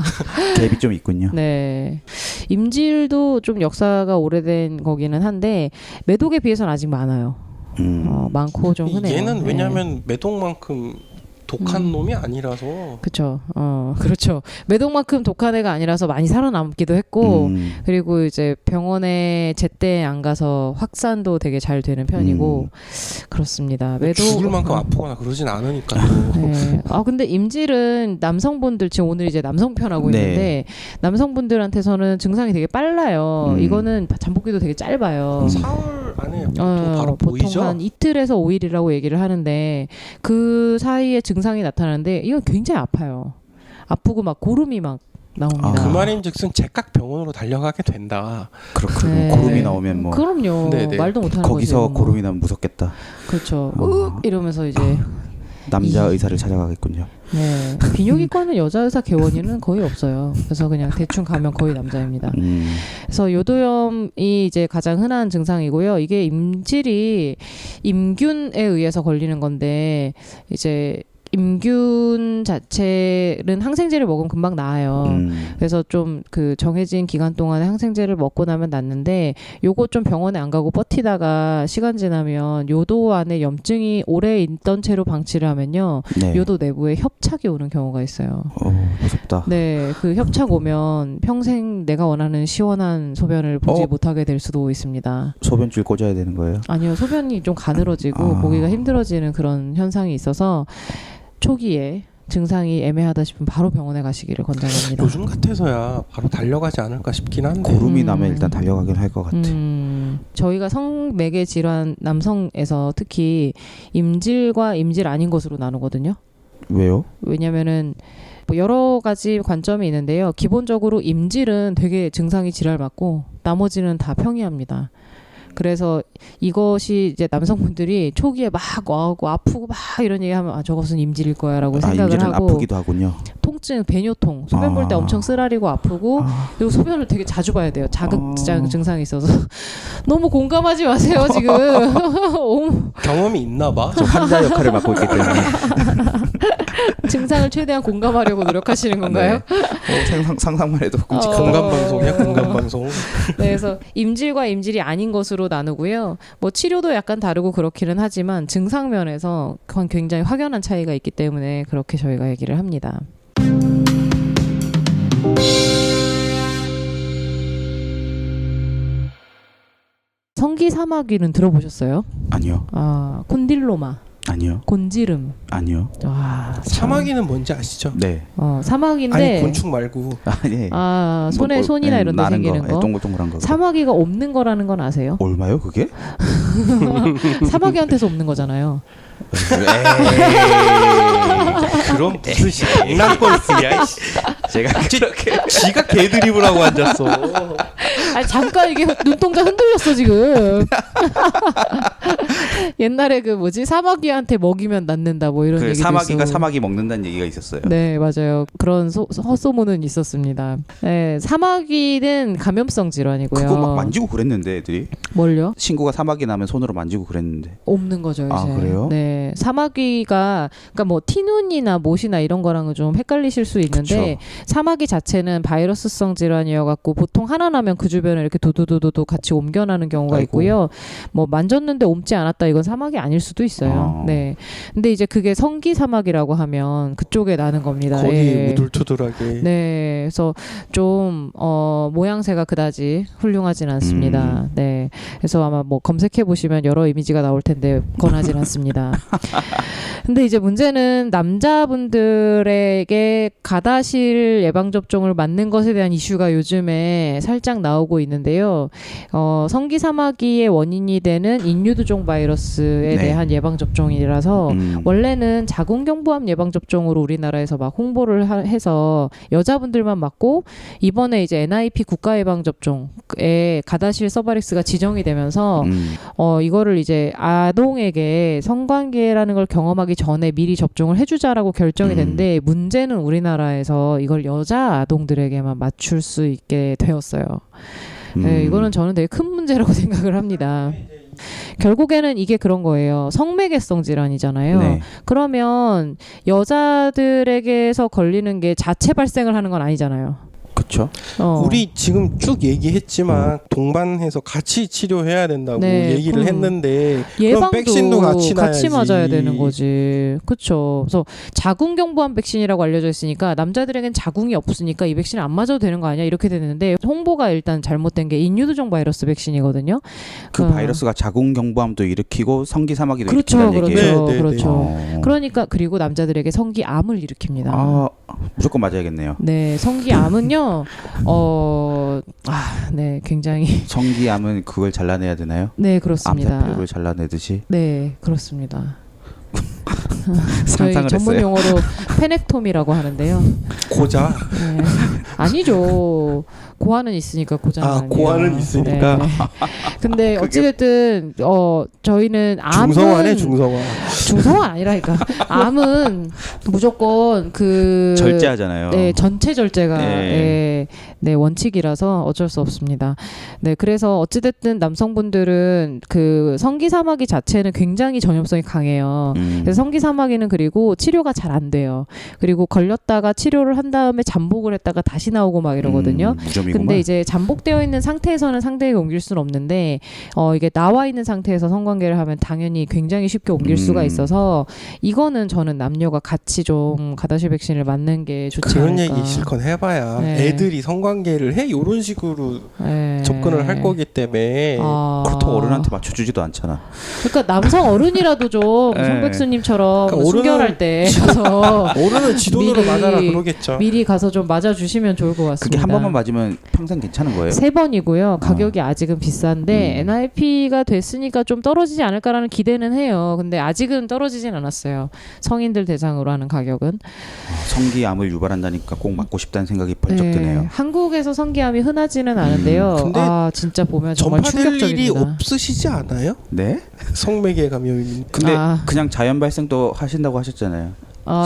갭이 좀 있군요. 네. 임질도 좀 역사가 오래된 거기는 한데 매독에 비해서는 아직 많아요. 많고 좀 흔해요. 얘는 네. 왜냐면 매독만큼 독한 놈이 아니라서. 그렇죠. 그렇죠. 매독만큼 독한 애가 아니라서 많이 살아남기도 했고 그리고 이제 병원에 제때 안 가서 확산도 되게 잘 되는 편이고 그렇습니다. 매독 죽을 만큼 아프거나 그러진 않으니까 또. 네. 근데 임질은 남성분들 지금 오늘 이제 남성편 하고 네. 있는데 남성분들한테서는 증상이 되게 빨라요. 이거는 잠복기도 되게 짧아요. 사흘 안에 바로 보통 보이죠? 한 이틀에서 5일이라고 얘기를 하는데 그 사이에 증상이 나타나는데 이건 굉장히 아파요. 아프고 막 고름이 막 나옵니다. 그 말인즉슨 제깍 병원으로 달려가게 된다. 그렇군요. 네. 고름이 나오면 뭐 그럼요. 네네. 말도 못하는 거기서 거지. 뭐. 고름이 나면 무섭겠다. 그렇죠. 이러면서 이제 남자 의사를 찾아가겠군요. 네. 비뇨기과는 여자 의사 개원이는 거의 없어요. 그래서 그냥 대충 가면 거의 남자입니다. 그래서 요도염이 이제 가장 흔한 증상이고요. 이게 임질이 임균에 의해서 걸리는 건데 이제 임균 자체는 항생제를 먹으면 금방 나아요. 그래서 좀 그 정해진 기간 동안에 항생제를 먹고 나면 낫는데 요거 좀 병원에 안 가고 버티다가 시간 지나면 요도 안에 염증이 오래 있던 채로 방치를 하면요. 네. 요도 내부에 협착이 오는 경우가 있어요. 무섭다. 네, 그 협착 오면 평생 내가 원하는 시원한 소변을 보지 못하게 될 수도 있습니다. 소변줄 꽂아야 되는 거예요? 아니요, 소변이 좀 가늘어지고 보기가 힘들어지는 그런 현상이 있어서 초기에 증상이 애매하다 싶으면 바로 병원에 가시기를 권장합니다. 요즘 같아서야 바로 달려가지 않을까 싶긴 한데. 고름이 나면 일단 달려가긴 할 것 같아. 저희가 성매개 질환 남성에서 특히 임질과 임질 아닌 것으로 나누거든요. 왜요? 왜냐면은 뭐 여러 가지 관점이 있는데요. 기본적으로 임질은 되게 증상이 지랄 맞고 나머지는 다 평이합니다. 그래서 이것이 이제 남성분들이 초기에 막 와고 아프고 막 이런 얘기하면 저것은 임질일 거야라고 생각을 임질은 하고 아프기도 하군요. 통증, 배뇨통, 소변 볼 때 엄청 쓰라리고 아프고 그리고 소변을 되게 자주 봐야 돼요. 자극장 증상이 있어서 너무 공감하지 마세요 지금. 경험이 있나 봐. 저 환자 역할을 맡고 있기 때문에. 증상을 최대한 공감하려고 노력하시는 건가요? 상상만 해도 끔찍. 공감 방송이야, 공감 방송. 네, 그래서 임질과 임질이 아닌 것으로 나누고요. 뭐 치료도 약간 다르고 그렇기는 하지만 증상 면에서 그건 굉장히 확연한 차이가 있기 때문에 그렇게 저희가 얘기를 합니다. 성기사마귀는 들어보셨어요? 아니요. 콘딜로마, 아니요. 곤지름. 아니요. 와, 사마귀는 뭔지 아시죠? 네. 사마귀인데 아니 곤충 말고 아니. 손에 손이나 이런 데 나는 생기는 거. 동글동글한 거. 사마귀가 없는 거라는 건 아세요? 얼마요 그게? 사마귀한테서 없는 거잖아요. 그럼 무슨 장난거리야. 제가 그렇게 지가 개드립을 하고 앉았어. 아니 잠깐 이게 눈동자 흔들렸어 지금. 옛날에 그 뭐지 사마귀한테 먹이면 낫는다 뭐 이런 얘기도 사마귀가 있어. 사마귀 먹는다는 얘기가 있었어요. 네 맞아요. 그런 헛소문은 있었습니다. 네, 사마귀는 감염성 질환이고요. 그거 막 만지고 그랬는데 애들이 뭘요? 친구가 사마귀 나면 손으로 만지고 그랬는데. 없는 거죠 이제. 아, 그래요? 네, 사마귀가 그러니까 뭐 티눈이나 못이나 이런 거랑은 좀 헷갈리실 수 있는데 그쵸. 사마귀 자체는 바이러스성 질환이어갖고 보통 하나 나면 그 주변에 이렇게 도도도도도 같이 옮겨나는 경우가 아이고. 있고요. 뭐 만졌는데 옮지 않았다 이건 사마귀 아닐 수도 있어요. 네, 근데 이제 그게 성기 사마귀라고 하면 그쪽에 나는 겁니다. 거기 예. 우둘투둘하게. 네, 그래서 좀 모양새가 그다지 훌륭하진 않습니다. 네, 그래서 아마 뭐 검색해 보시면 여러 이미지가 나올 텐데 권하진 않습니다. 근데 이제 문제는 남자분들에게 가다실 예방 접종을 맞는 것에 대한 이슈가 요즘에 살짝 나오고 있는데요. 성기 사마귀의 원인이 되는 인유두종 바이러스에 네. 대한 예방 접종이라서 원래는 자궁경부암 예방 접종으로 우리나라에서 막 홍보를 해서 여자분들만 맞고 이번에 이제 NIP 국가 예방 접종에 가다실 서바릭스가 지정이 되면서 이거를 이제 아동에게 성관계라는 걸 경험하기 전에 미리 접종을 해주자라고 결정이 됐는데 문제는 우리나라에서 이걸 여자 아동들에게만 맞출 수 있게 되었어요. 네, 이거는 저는 되게 큰 문제라고 생각을 합니다. 결국에는 이게 그런 거예요. 성매개성 질환이잖아요. 네. 그러면 여자들에게서 걸리는 게 자체 발생을 하는 건 아니잖아요. 그렇죠. 우리 지금 쭉 얘기했지만 동반해서 같이 치료해야 된다고 네, 얘기를 그럼 했는데 그럼 예방도 백신도 같이 놔야지. 맞아야 되는 거지. 그렇죠. 그래서 자궁경부암 백신이라고 알려져 있으니까 남자들에겐 자궁이 없으니까 이 백신을 안 맞아도 되는 거 아니야 이렇게 되는데 홍보가 일단 잘못된 게 인유두종 바이러스 백신이거든요. 그 바이러스가 자궁경부암도 일으키고 성기사마귀도 그렇죠, 일으킨다는 얘기예요. 네, 그렇죠. 네. 그러니까 그리고 남자들에게 성기암을 일으킵니다. 아, 무조건 맞아야겠네요. 네, 성기암은요. 네, 굉장히 성기암은 그걸 잘라내야 되나요? 네, 그렇습니다. 암세포를 잘라내듯이. 네, 그렇습니다. 저희 상상을 전문 했어요. 용어로 페넥톰이라고 하는데요. 고자. 네. 아니죠. 고아는 있으니까 고자는 아니에요. 고아는 있으니까. 네. 근데 어찌됐든 저희는 암은 중성화네 중성화. 중성화 아니라니까. 암은 무조건 그 절제하잖아요. 네, 전체 절제가 네. 네, 원칙이라서 어쩔 수 없습니다. 네, 그래서 어찌됐든 남성분들은 그 성기사마귀 자체는 굉장히 전염성이 강해요. 그래서 성기사마귀는 그리고 치료가 잘 안 돼요. 그리고 걸렸다가 치료를 한 다음에 잠복을 했다가 다시 나오고 막 이러거든요. 무좀이구만. 근데 이제 잠복되어 있는 상태에서는 상대에게 옮길 수는 없는데 이게 나와 있는 상태에서 성관계를 하면 당연히 굉장히 쉽게 옮길 수가 있어서 이거는 저는 남녀가 같이 좀 가다실 백신을 맞는 게 좋지 그런 않을까. 얘기 실컷 해봐야 네. 애들이 성관계를 해 이런 식으로 네. 접근을 할 거기 때문에. 그렇다고 어른한테 맞춰주지도 않잖아. 그러니까 남성 어른이라도 좀 네. 송백수님처럼 그러니까 순결할 때 가서 어른은 지 돈으로 미리- 맞아라 그러겠죠. 미리 가서 좀 맞아주시면 좋을 것 같습니다. 그게 한 번만 맞으면 평생 괜찮은 거예요? 3번이고요. 가격이 아직은 비싼데 NIP가 됐으니까 좀 떨어지지 않을까라는 기대는 해요. 근데 아직은 떨어지진 않았어요. 성인들 대상으로 하는 가격은. 성기암을 유발한다니까 꼭 맞고 싶다는 생각이 번쩍 드네요. 한국에서 성기암이 흔하지는 않은데요. 근데 진짜 보면 정말 전파될 일이 충격적입니다. 없으시지 않아요? 네? 성매개 감염이. 근데 아. 그냥 자연 발생도 하신다고 하셨잖아요.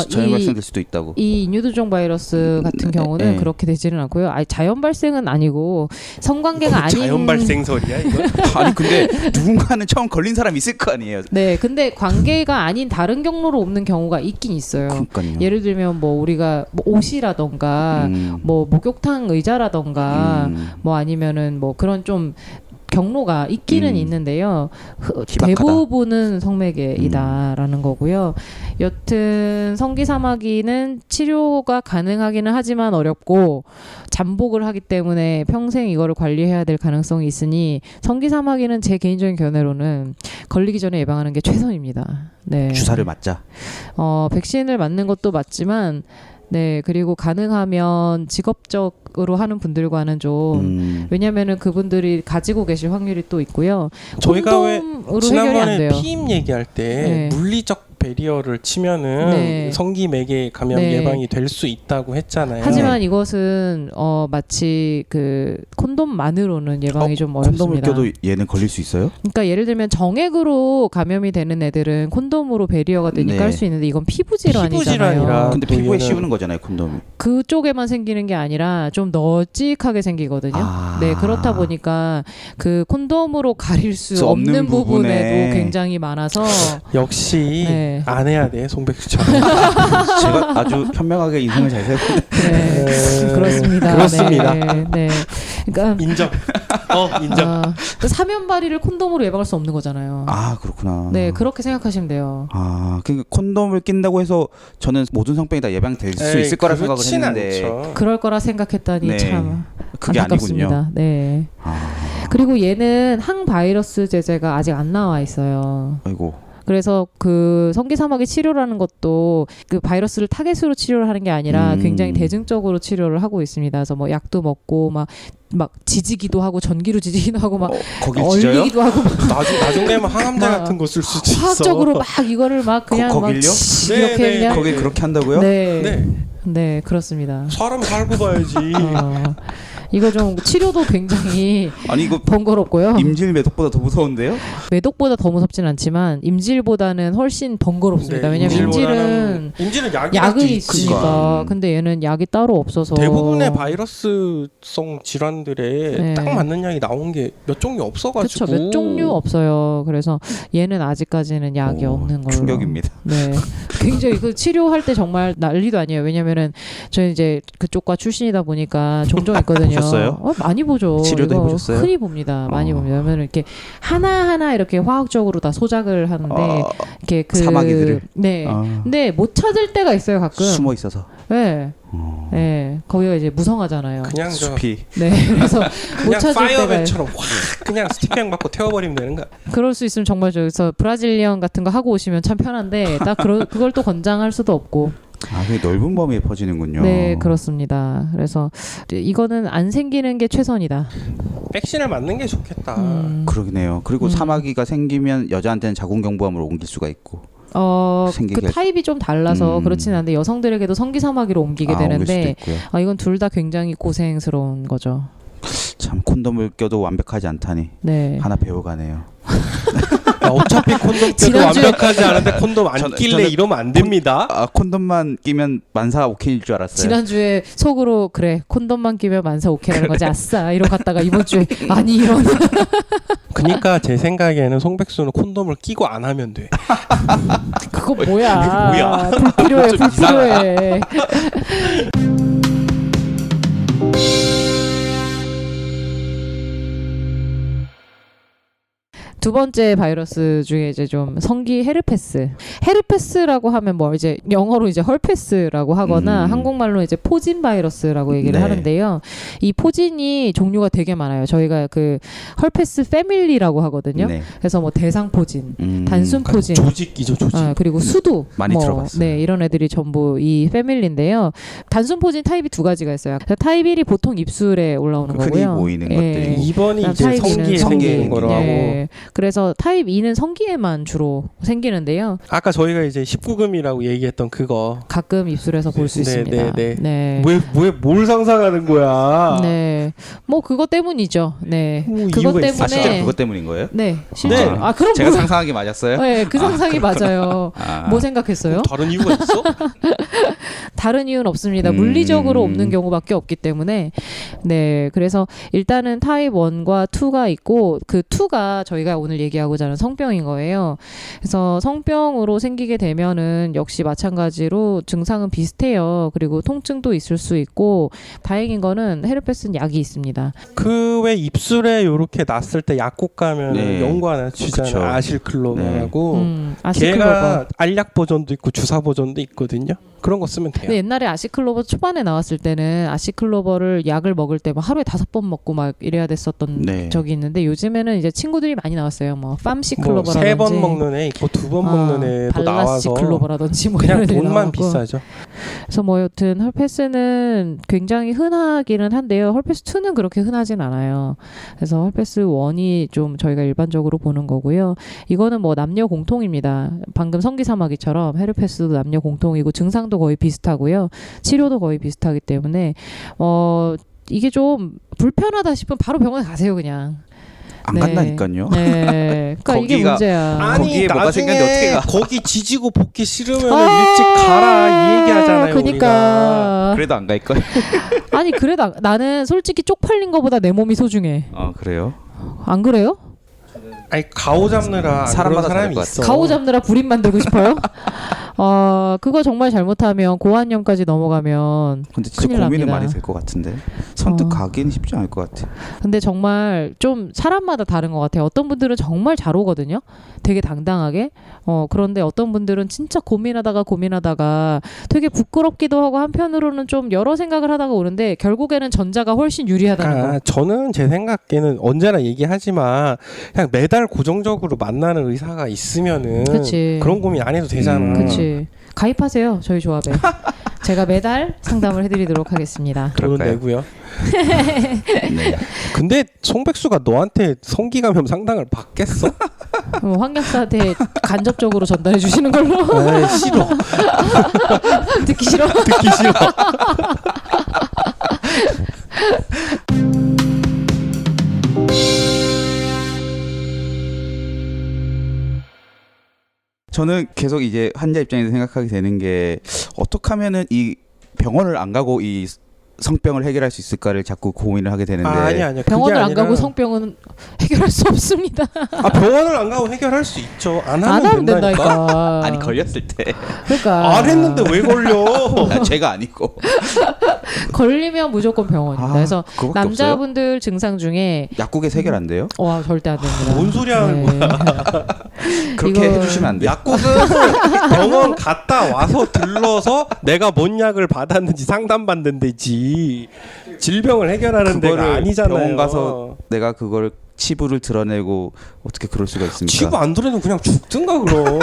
자연 발생될 수도 있다고. 이 인유두종 바이러스 같은 경우는 네. 그렇게 되지는 않고요. 아니, 자연 발생은 아니고 성관계가 아닌 자연 발생설이야 이거? 아니 근데 누군가는 처음 걸린 사람이 있을 거 아니에요. 네, 근데 관계가 아닌 다른 경로로 옮는 경우가 있긴 있어요. 그러니까요. 예를 들면 뭐 우리가 뭐 옷이라던가 뭐 목욕탕 의자라던가 뭐 아니면은 뭐 그런 좀 경로가 있기는 있는데요. 희박하다. 대부분은 성매개이다라는 거고요. 여튼 성기사마귀는 치료가 가능하기는 하지만 어렵고 잠복을 하기 때문에 평생 이거를 관리해야 될 가능성이 있으니 성기사마귀는 제 개인적인 견해로는 걸리기 전에 예방하는 게 최선입니다. 네. 주사를 맞자. 백신을 맞는 것도 맞지만 네, 그리고 가능하면 직업적으로 하는 분들과는 좀 왜냐면은 그분들이 가지고 계실 확률이 또 있고요. 저희가 왜 콘돔으로 해결이 안 지난번에 돼요. 피임 얘기할 때 네. 물리적 배리어를 치면은 네. 성기매개 감염 네. 예방이 될 수 있다고 했잖아요. 하지만 이것은 마치 그 콘돔만으로는 예방이 좀 어렵습니다. 콘돔을 껴도 얘는 걸릴 수 있어요? 그러니까 예를 들면 정액으로 감염이 되는 애들은 콘돔으로 배리어가 되니까 네. 할 수 있는데 이건 피부 질환이잖아요. 피부질환이라. 근데 또 피부에 얘는- 씌우는 거잖아요, 콘돔이. 그쪽에만 생기는 게 아니라 좀 널찍하게 생기거든요. 네, 그렇다 보니까 그 콘돔으로 가릴 수 없는 부분에도 굉장히 많아서 역시 네. 안 해야 돼 송백수처럼. 제가 아주 현명하게 인생을 잘 살고 네, 그렇습니다. 그렇습니다. 네, 네. 그러니까 인정. 인정. 그 사면발이를 콘돔으로 예방할 수 없는 거잖아요. 그렇구나. 네, 그렇게 생각하시면 돼요. 그러니까 콘돔을 낀다고 해서 저는 모든 성병이 다 예방될 수 에이, 있을 거라 생각을 그렇진 했는데 않죠. 그럴 거라 생각했다니 네. 참 그게 안타깝습니다. 아니군요. 네. 아, 그리고 얘는 항바이러스 제제가 아직 안 나와 있어요. 아이고. 그래서 그 성기사마귀 치료라는 것도 그 바이러스를 타겟으로 치료를 하는 게 아니라 굉장히 대증적으로 치료를 하고 있습니다. 그래서 뭐 약도 먹고 막 지지기도 하고 전기로 지지기도 하고 막 거기 찢어요? 얼리기도 하고 나중 되면 항암제 막 같은 거 쓸 수도 있어. 화학적으로 막 이거를 막 그냥 막 거길요? 이렇게 네, 그냥 거기 그렇게 한다고요? 네, 네. 네 그렇습니다. 사람 살고 봐야지. 이거 좀 치료도 굉장히 아니 이거 번거롭고요. 임질 매독보다 더 무서운데요? 매독보다 더 무섭진 않지만 임질보다는 훨씬 번거롭습니다. 네, 왜냐면 임질은 약은 있지. 있으니까. 그러니까. 근데 얘는 약이 따로 없어서 대부분의 바이러스성 질환들에 네. 딱 맞는 약이 나온 게 몇 종류 없어가지고. 그렇죠. 몇 종류 없어요. 그래서 얘는 아직까지는 약이 오, 없는 걸로. 충격입니다. 네, 굉장히 그 치료할 때 정말 난리도 아니에요. 왜냐면은 저는 이제 그쪽과 출신이다 보니까 종종 있거든요. 보셨어요? 많이 보죠. 치료도 이거 해보셨어요? 흔히 봅니다. 많이 봅니다. 왜냐면 이렇게 하나 이렇게 화학적으로 다 소작을 하는데 이렇게 그 사마귀들을? 네. 근데 못 찾을 때가 있어요. 가끔. 숨어 있어서. 네. 네. 거기가 이제 무성하잖아요. 그냥 저 숲이. 네. 그래서 못 그냥 찾을 때가 파이어맨처럼 확 그냥 스티킹 맞고 태워버리면 되는 거야. 그럴 수 있으면 정말 저기서 브라질리언 같은 거 하고 오시면 참 편한데 딱 그걸 또 권장할 수도 없고. 그게 넓은 범위에 퍼지는군요. 네, 그렇습니다. 그래서 이거는 안 생기는 게 최선이다. 백신을 맞는 게 좋겠다. 그러네요. 그리고 사마귀가 생기면 여자한테는 자궁경부암으로 옮길 수가 있고. 그 생기게 타입이 좀 달라서 그렇진 않은데 여성들에게도 성기사마귀로 옮기게 옮길 되는데 수도 있고요. 이건 둘 다 굉장히 고생스러운 거죠. 참 콘돔을 껴도 완벽하지 않다니 네. 하나 배워가네요. 어차피 콘돔 껴도 지난주에- 완벽하지 않은데 콘돔 안 저는- 끼래 저는- 이러면 안 됩니다. 콘돔만 끼면 만사 오케이일 줄 알았어요. 지난주에 속으로 그래 콘돔만 끼면 만사 오케이라는 거지 아싸 이러고 갔다가 이번 주에 아니 이런 그러니까 제 생각에는 송백수는 콘돔을 끼고 안 하면 돼. 그거 뭐야? 뭐야? 불필요해 좀 불필요해. 두 번째 바이러스 중에 이제 좀 성기 헤르페스라고 하면 뭐 이제 영어로 이제 헐페스라고 하거나 한국말로 이제 포진 바이러스라고 얘기를 네. 하는데요. 이 포진이 종류가 되게 많아요. 저희가 그 헐페스 패밀리라고 하거든요. 네. 그래서 뭐 대상 포진, 단순 포진, 조직이죠 조직. 그리고 수두 많이 들어봤어요. 네, 이런 애들이 전부 이 패밀리인데요. 단순 포진 타입이 두 가지가 있어요. 타입 1이 보통 입술에 올라오는 흔히 거고요. 보이는 예. 것들이. 2번이 이제 타입 성기에 이는 생기는 성기. 거라고. 네. 그래서 타입 2는 성기에만 주로 생기는데요. 아까 저희가 이제 19금이라고 얘기했던 그거. 가끔 입술에서 볼 수 있습니다. 네. 뭘 상상하는 거야? 네. 뭐 그것 때문이죠. 네. 뭐 그것 이유가 있어. 아 진짜 때문에 그것 때문인 거예요? 네, 실제로. 네. 아, 그럼 제가 뭐, 상상하기 맞았어요? 네, 그 상상이 맞아요. 뭐 생각했어요? 다른 이유가 있어? 다른 이유는 없습니다. 물리적으로 없는 경우밖에 없기 때문에. 네. 그래서 일단은 타입 1과 2가 있고 그 2가 저희가 오늘 얘기하고자 하는 성병인 거예요. 그래서 성병으로 생기게 되면은 역시 마찬가지로 증상은 비슷해요. 그리고 통증도 있을 수 있고 다행인 거는 헤르페스는 약이 있습니다. 그 왜 입술에 요렇게 났을 때 약국 가면 네. 연고 하나 주잖아. 그쵸. 아실클로버라고. 아시클로버. 걔가 알약 버전도 있고 주사 버전도 있거든요. 그런 거 쓰면 돼요. 근데 옛날에 아시클로버 초반에 나왔을 때는 아시클로버를 약을 먹을 때 막 하루에 5번 먹고 막 이래야 됐었던 네. 적이 있는데 요즘에는 이제 친구들이 많이 나왔어요. 뭐 팜시클로버라든지 3번 먹는 애 있고 2번 먹는 애도 나와서 발라시클로버라든지 뭐 그냥 이런 애들이 돈만 나오고. 비싸죠. 그래서 뭐 여튼 헐페스는 굉장히 흔하기는 한데요. 헐페스 2는 그렇게 흔하진 않아요. 그래서 헐페스 1이 좀 저희가 일반적으로 보는 거고요. 이거는 뭐 남녀 공통입니다. 방금 성기사마귀처럼 헤르페스도 남녀 공통이고 증상도 거의 비슷하고요. 치료도 거의 비슷하기 때문에 이게 좀 불편하다 싶으면 바로 병원에 가세요 그냥. 안 네. 간다니까요. 네. 그러니까 이게 거기가- 문제야. 거기에 뭐가 생겼는데 어떻게 가? 거기 지지고 볶기 싫으면 일찍 가라 이 얘기하잖아요. 우리가. 그러니까. 그래도 안 갈 거예요. 아니 그래도 나는 솔직히 쪽팔린 거보다 내 몸이 소중해. 그래요? 안 그래요? 아니 가오 잡느라 사람마다 그런 사람이 다를 것 있어. 가오 잡느라 불임 만들고 싶어요? 그거 정말 잘못하면 고환염까지 넘어가면 근데 진짜 큰일 고민이 납니다. 많이 될 것 같은데 선뜻 어. 가기는 쉽지 않을 것 같아. 근데 정말 좀 사람마다 다른 것 같아요. 어떤 분들은 정말 잘 오거든요. 되게 당당하게. 그런데 어떤 분들은 진짜 고민하다가 되게 부끄럽기도 하고 한편으로는 좀 여러 생각을 하다가 오는데 결국에는 전자가 훨씬 유리하다는 거. 저는 제 생각에는 언제나 얘기하지만 그냥 매달 고정적으로 만나는 의사가 있으면은 그치. 그런 고민 안 해도 되잖아. 그치. 가입하세요. 저희 조합에. 제가 매달 상담을 해드리도록 하겠습니다. 돈은 그럴까요? 내고요. 네. 근데 송백수가 너한테 성기감염 상담을 받겠어? 황 약사한테 간접적으로 전달해 주시는 걸로. 에이, 싫어. 듣기 싫어. 듣기 싫어. 저는 계속 이제 환자 입장에서 생각하게 되는 게 어떻게 하면은 이 병원을 안 가고 이 성병을 해결할 수 있을까를 자꾸 고민을 하게 되는데 아니야. 병원을 그게 안 가고 성병은 해결할 수 없습니다. 병원을 안 가고 해결할 수 있죠. 안 안 하면 하면 된다니까. 된다니까. 아니 걸렸을 때 그러니까 안 했는데 왜 걸려? 죄가 아니고 걸리면 무조건 병원입니다. 그래서 그거밖에 남자분들 증상 중에 없어요? 약국에서 해결 안 돼요? 와 절대 안 됩니다. 뭔 소리 하는 거야? 그렇게 이거- 해주시면 안 돼요? 약국은 병원 갔다 와서 들러서 내가 뭔 약을 받았는지 상담받는 데지. 질병을 해결하는 데가 그거를 아니잖아요. 병원 가서 내가 그걸 치부를 드러내고 어떻게 그럴 수가 있습니까? 치부 안 드러내면 그냥 죽든가 그럼.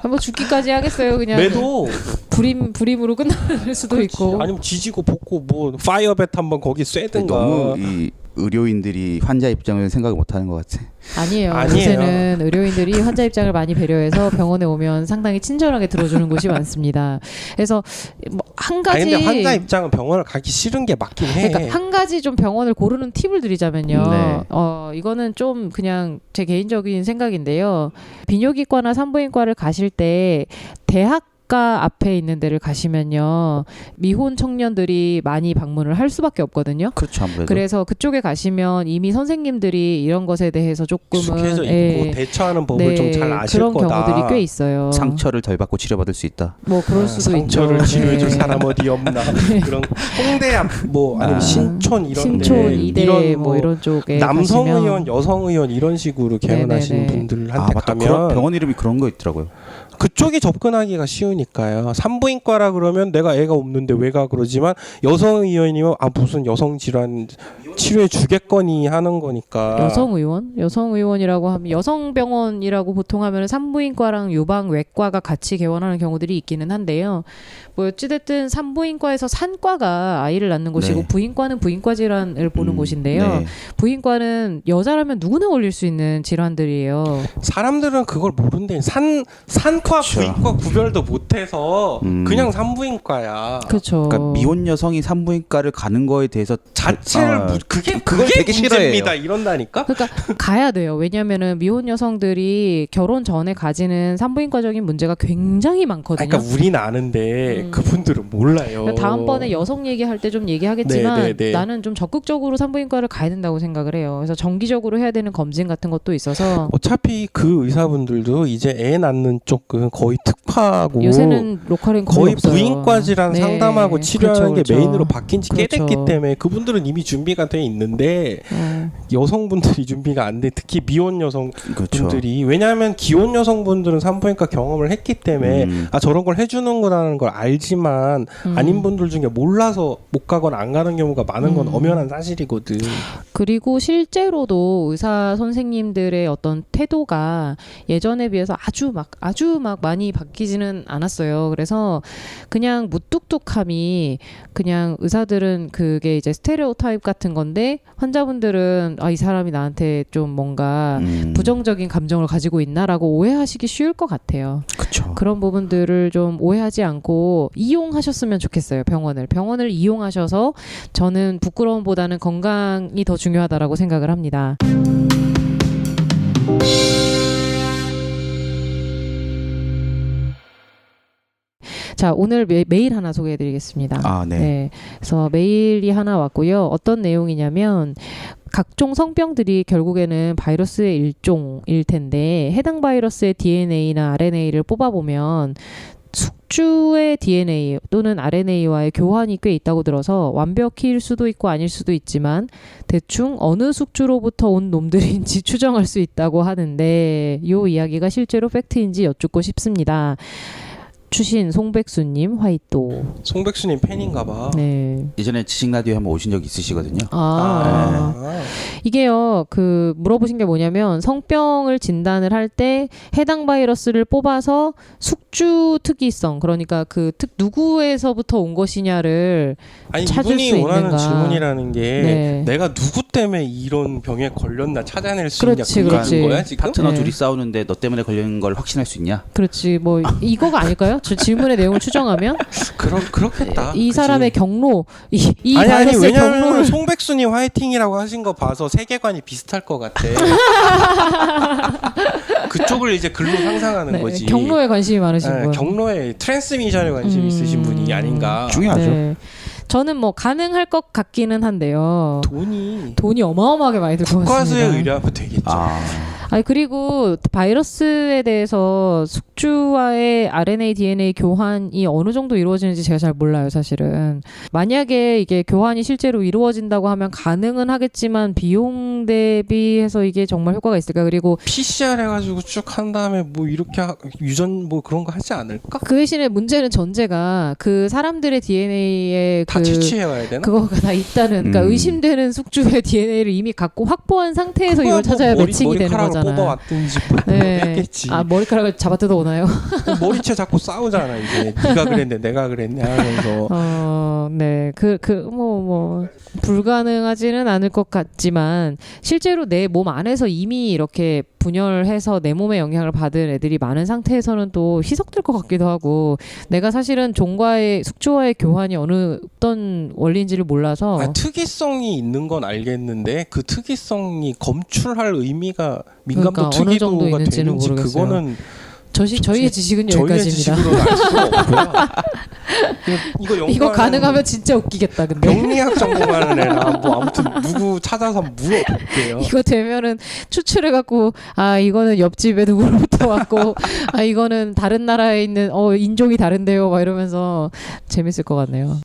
뭐 죽기까지 하겠어요. 그냥 매도 불임으로 끝날 수도 있고. 아니면 지지고 볶고 뭐 파이어벳 한번 거기 쐬든가. 너무 이 의료인들이 환자 입장을 생각을 못하는 것 같아. 아니에요. 아니에요. 요새는 의료인들이 환자 입장을 많이 배려해서 병원에 오면 상당히 친절하게 들어주는 곳이 많습니다. 그래서 뭐 한 가지 아니, 근데 환자 입장은 병원을 가기 싫은 게 맞긴 해. 그러니까 한 가지 좀 병원을 고르는 팁을 드리자면요. 네. 이거는 좀 그냥 제 개인적인 생각인데요. 비뇨기과나 산부인과를 가실 때 대학가 앞에 있는 데를 가시면요. 미혼 청년들이 많이 방문을 할 수밖에 없거든요. 그렇죠 아무래도. 그래서 그쪽에 가시면 이미 선생님들이 이런 것에 대해서 조금은 익숙해져 예, 있고 대처하는 법을 좀 잘 아실 그런 거다. 경우들이 꽤 있어요. 상처를 덜 받고 치료받을 수 있다. 뭐 그럴 수도 상처를 있죠. 치료해줄 네. 사람 어디 없나. 그런 홍대 앞 뭐 아니면 신촌 이런 신촌 데 이대 이런 뭐 이런 쪽에 남성 가시면 의원, 여성 의원 이런 식으로 개원하시는 네네네. 분들한테 맞다. 가면 병원 이름이 그런 거 있더라고요. 그쪽이 접근하기가 쉬우니까요. 산부인과라 그러면 내가 애가 없는데 왜 가 그러지만 여성 의원이면 무슨 여성 질환 치료해 주겠거니 하는 거니까. 여성 의원이라고 하면 여성 병원이라고 보통 하면 산부인과랑 유방 외과가 같이 개원하는 경우들이 있기는 한데요. 뭐 어찌됐든 산부인과에서 산과가 아이를 낳는 곳이고 네. 부인과는 부인과 질환을 보는 곳인데요. 네. 부인과는 여자라면 누구나 걸릴 수 있는 질환들이에요. 사람들은 그걸 모른대. 산과 그쵸. 부인과 구별도 못해서 그냥 산부인과야. 그렇죠. 그러니까 미혼 여성이 산부인과를 가는 거에 대해서 자체를 그게 그걸 되게 문제입니다. 싫어해요. 이런다니까. 그러니까 가야 돼요. 왜냐하면은 미혼 여성들이 결혼 전에 가지는 산부인과적인 문제가 굉장히 많거든요. 그러니까 우리는 아는데 그분들은 몰라요. 그러니까 다음번에 여성 얘기할 때 좀 얘기하겠지만 네. 나는 좀 적극적으로 산부인과를 가야 된다고 생각을 해요. 그래서 정기적으로 해야 되는 검진 같은 것도 있어서 어차피 그 의사분들도 이제 애 낳는 쪽은 거의 특화하고 요새는 로컬은 거의 없어요. 부인과 질환 네. 상담하고 치료하는 그렇죠, 게 메인으로 바뀐 지 꽤 그렇죠. 됐기 때문에 그분들은 이미 준비가 돼 있는데 여성분들이 준비가 안 돼. 특히 미혼 여성분들이 그렇죠. 왜냐하면 기혼 여성분들은 산부인과 경험을 했기 때문에 아 저런 걸 해주는구나라는 걸 알지만 아닌 분들 중에 몰라서 못 가거나 안 가는 경우가 많은 건 엄연한 사실이거든. 그리고 실제로도 의사 선생님들의 어떤 태도가 예전에 비해서 아주 막 많이 바뀌지는 않았어요. 그래서 그냥 무뚝뚝함이 그냥 의사들은 그게 이제 스테레오타입 같은 건데 환자분들은 아, 이 사람이 나한테 좀 뭔가 부정적인 감정을 가지고 있나라고 오해하시기 쉬울 것 같아요. 그렇죠. 그런 부분들을 좀 오해하지 않고 이용하셨으면 좋겠어요. 병원을 이용하셔서 저는 부끄러움보다는 건강이 더 중요하다라고 생각을 합니다. 자, 오늘 메일 하나 소개해드리겠습니다. 아, 네. 그래서 메일이 하나 왔고요. 어떤 내용이냐면 각종 성병들이 결국에는 바이러스의 일종일 텐데 해당 바이러스의 DNA나 RNA를 뽑아보면 숙주의 DNA 또는 RNA와의 교환이 꽤 있다고 들어서 완벽히일 수도 있고 아닐 수도 있지만 대충 어느 숙주로부터 온 놈들인지 추정할 수 있다고 하는데 이 이야기가 실제로 팩트인지 여쭙고 싶습니다. 추신 송백수님 화이또. 송백수님 팬인가봐. 네. 예전에 지식 라디오에 한번 오신 적 있으시거든요. 이게요, 물어보신 게 뭐냐면, 성병을 진단을 할 때 해당 바이러스를 뽑아서 숙주 특이성, 그러니까 누구에서부터 온 것이냐를 아니 찾을 이분이 수 원하는 있는가. 질문이라는 게 네. 내가 누구 때문에 이런 병에 걸렸나 찾아낼 수 그렇지, 있냐 그렇지. 그런 거야 지금? 파트너 네. 둘이 싸우는데 너 때문에 걸린 걸 확신할 수 있냐? 그렇지, 뭐, 이거가 아닐까요? 저 질문의 내용을 추정하면? 그렇겠다. 이 그치? 사람의 경로, 이 아니 바이러스의 왜냐면 경로를. 송백순이 화이팅이라고 하신 거 봐서 세계관이 비슷할 것 같아. 그쪽을 이제 글로 상상하는 네, 거지. 경로에 관심이 많으신 분. 경로에 트랜스미션에 관심이 있으신 분이 아닌가. 중요하죠. 네. 저는 뭐 가능할 것 같기는 한데요. 돈이 어마어마하게 많이 들고 국과수에 왔습니다. 의뢰하면 되겠죠. 아니 그리고 바이러스에 대해서 숙주와의 RNA, DNA 교환이 어느 정도 이루어지는지 제가 잘 몰라요, 사실은. 만약에 이게 교환이 실제로 이루어진다고 하면 가능은 하겠지만 비용 대비해서 이게 정말 효과가 있을까? 그리고 PCR 해가지고 쭉 한 다음에 뭐 이렇게 유전 뭐 그런 거 하지 않을까? 그 대신에 문제는 전제가 그 사람들의 DNA에 다 채취해와야 되나? 그거가 다 있다는, 그러니까 의심되는 숙주의 DNA를 이미 갖고 확보한 상태에서 이걸 찾아야 매칭이 되는 거잖아요. 뽑아왔든지 뭐 했겠지. 아, 머리카락을 잡아 뜯어 오나요? 머리채 잡고 싸우잖아 이제. 네가 그랬네, 내가 그랬네 하면서. 네, 불가능하지는 않을 것 같지만 실제로 내 몸 안에서 이미 이렇게 분열해서 내 몸에 영향을 받은 애들이 많은 상태에서는 또 희석될 것 같기도 하고, 내가 사실은 숙주와의 교환이 어떤 원리인지를 몰라서. 특이성이 있는 건 알겠는데 그 특이성이 검출할 의미가 민감도 그러니까 어느 정도 특이도가 있는지는 되는지 모르겠어요. 그거는 저희의 지식은 저희의 여기까지입니다. 지식으로는 알 수가 없고요. 이거 가능하면 진짜 웃기겠다. 근데 병리학 전공하는 애나 뭐 아무튼 누구 찾아서 물어볼게요. 이거 되면은 추출해갖고 이거는 옆집에 누구로부터 왔고 이거는 다른 나라에 있는 인종이 다른데요 막 이러면서 재밌을 것 같네요.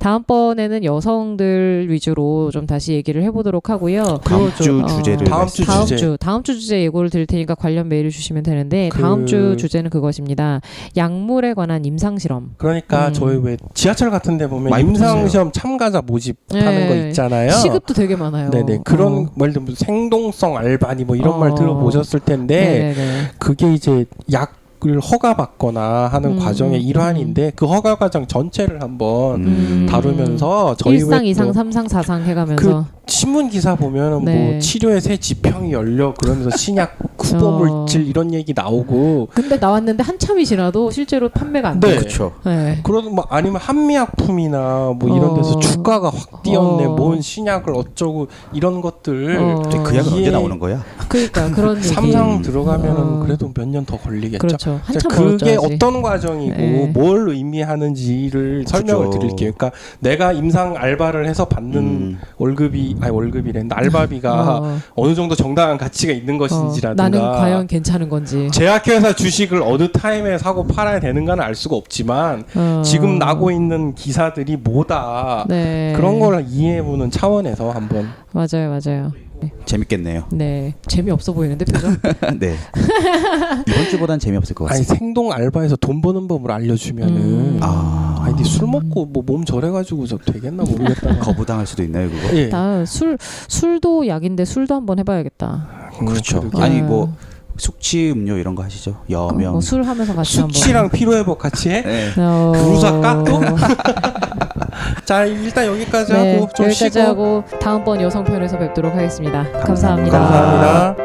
다음번에는 여성들 위주로 좀 다시 얘기를 해보도록 하고요. 다음 주 어, 주제를 다음 주 주제. 다음 주 주제 예고를 드릴 테니까 관련 메일을 주시면 되는데 그- 다음 주 주제는 그것입니다. 약물에 관한 임상 실험. 그러니까 저희 왜 지하철 같은 데 보면 많이 임상시험 참가자 모집하는 네. 거 있잖아요. 시급도 되게 많아요. 네네. 그런 어. 말 들면 생동성 알바니 뭐 이런 말 어. 들어보셨을 텐데 네네네. 그게 이제 약을 허가받거나 하는 과정의 일환인데 그 허가 과정 전체를 한번 다루면서 저희 1상, 왜 2상, 또 3상, 4상 해가면서 신문 기사 보면은 네. 뭐 치료의 새 지평이 열려 그러면서 신약 후보 물질 이런 얘기 나오고 근데 나왔는데 한참이 지나도 실제로 판매가 안 네. 돼요. 그렇죠. 네. 그런 뭐 아니면 한미약품이나 뭐 이런 데서 어. 주가가 확 뛰었네. 어. 뭔 신약을 어쩌고 이런 것들 어. 그 약은 이해- 언제 나오는 거야? 그러니까 그런 얘기. 삼상 들어가면은 어. 그래도 몇 년 더 걸리겠죠. 그렇죠. 한참 그게 멀었죠, 아직. 어떤 과정이고 네. 뭘 의미하는지를 설명을 그죠. 드릴게요. 그러니까 내가 임상 알바를 해서 받는 월급이랬는데 알바비가 어. 어느 정도 정당한 가치가 있는 것인지라든가 나는 과연 괜찮은 건지. 제약회사 주식을 어느 타임에 사고 팔아야 되는가는 알 수가 없지만 어. 지금 나고 있는 기사들이 뭐다 네. 그런 걸 이해해보는 차원에서 한번 맞아요. 재밌겠네요. 네. 재미없어 보이는데 표정? 네. 이번 주보단 재미없을 것 아니 같습니다. 생동 알바에서 돈 버는 법을 알려주면은 아니 근데 술 먹고 뭐 몸 저래가지고 저 되겠나 모르겠다. 거부당할 수도 있나요, 그거? 예. 나 술도 약인데 술도 한번 해봐야겠다. 그렇죠. 그러게. 아니 뭐 숙취 음료 이런 거 하시죠. 여명. 뭐 술 하면서 같이 한번. 숙취랑 피로회복 같이 해? 네. 부르사 깎고? 자 일단 여기까지 네, 하고 좀 여기까지 쉬고 하고 다음번 여성편에서 뵙도록 하겠습니다. 감사합니다. 감사합니다.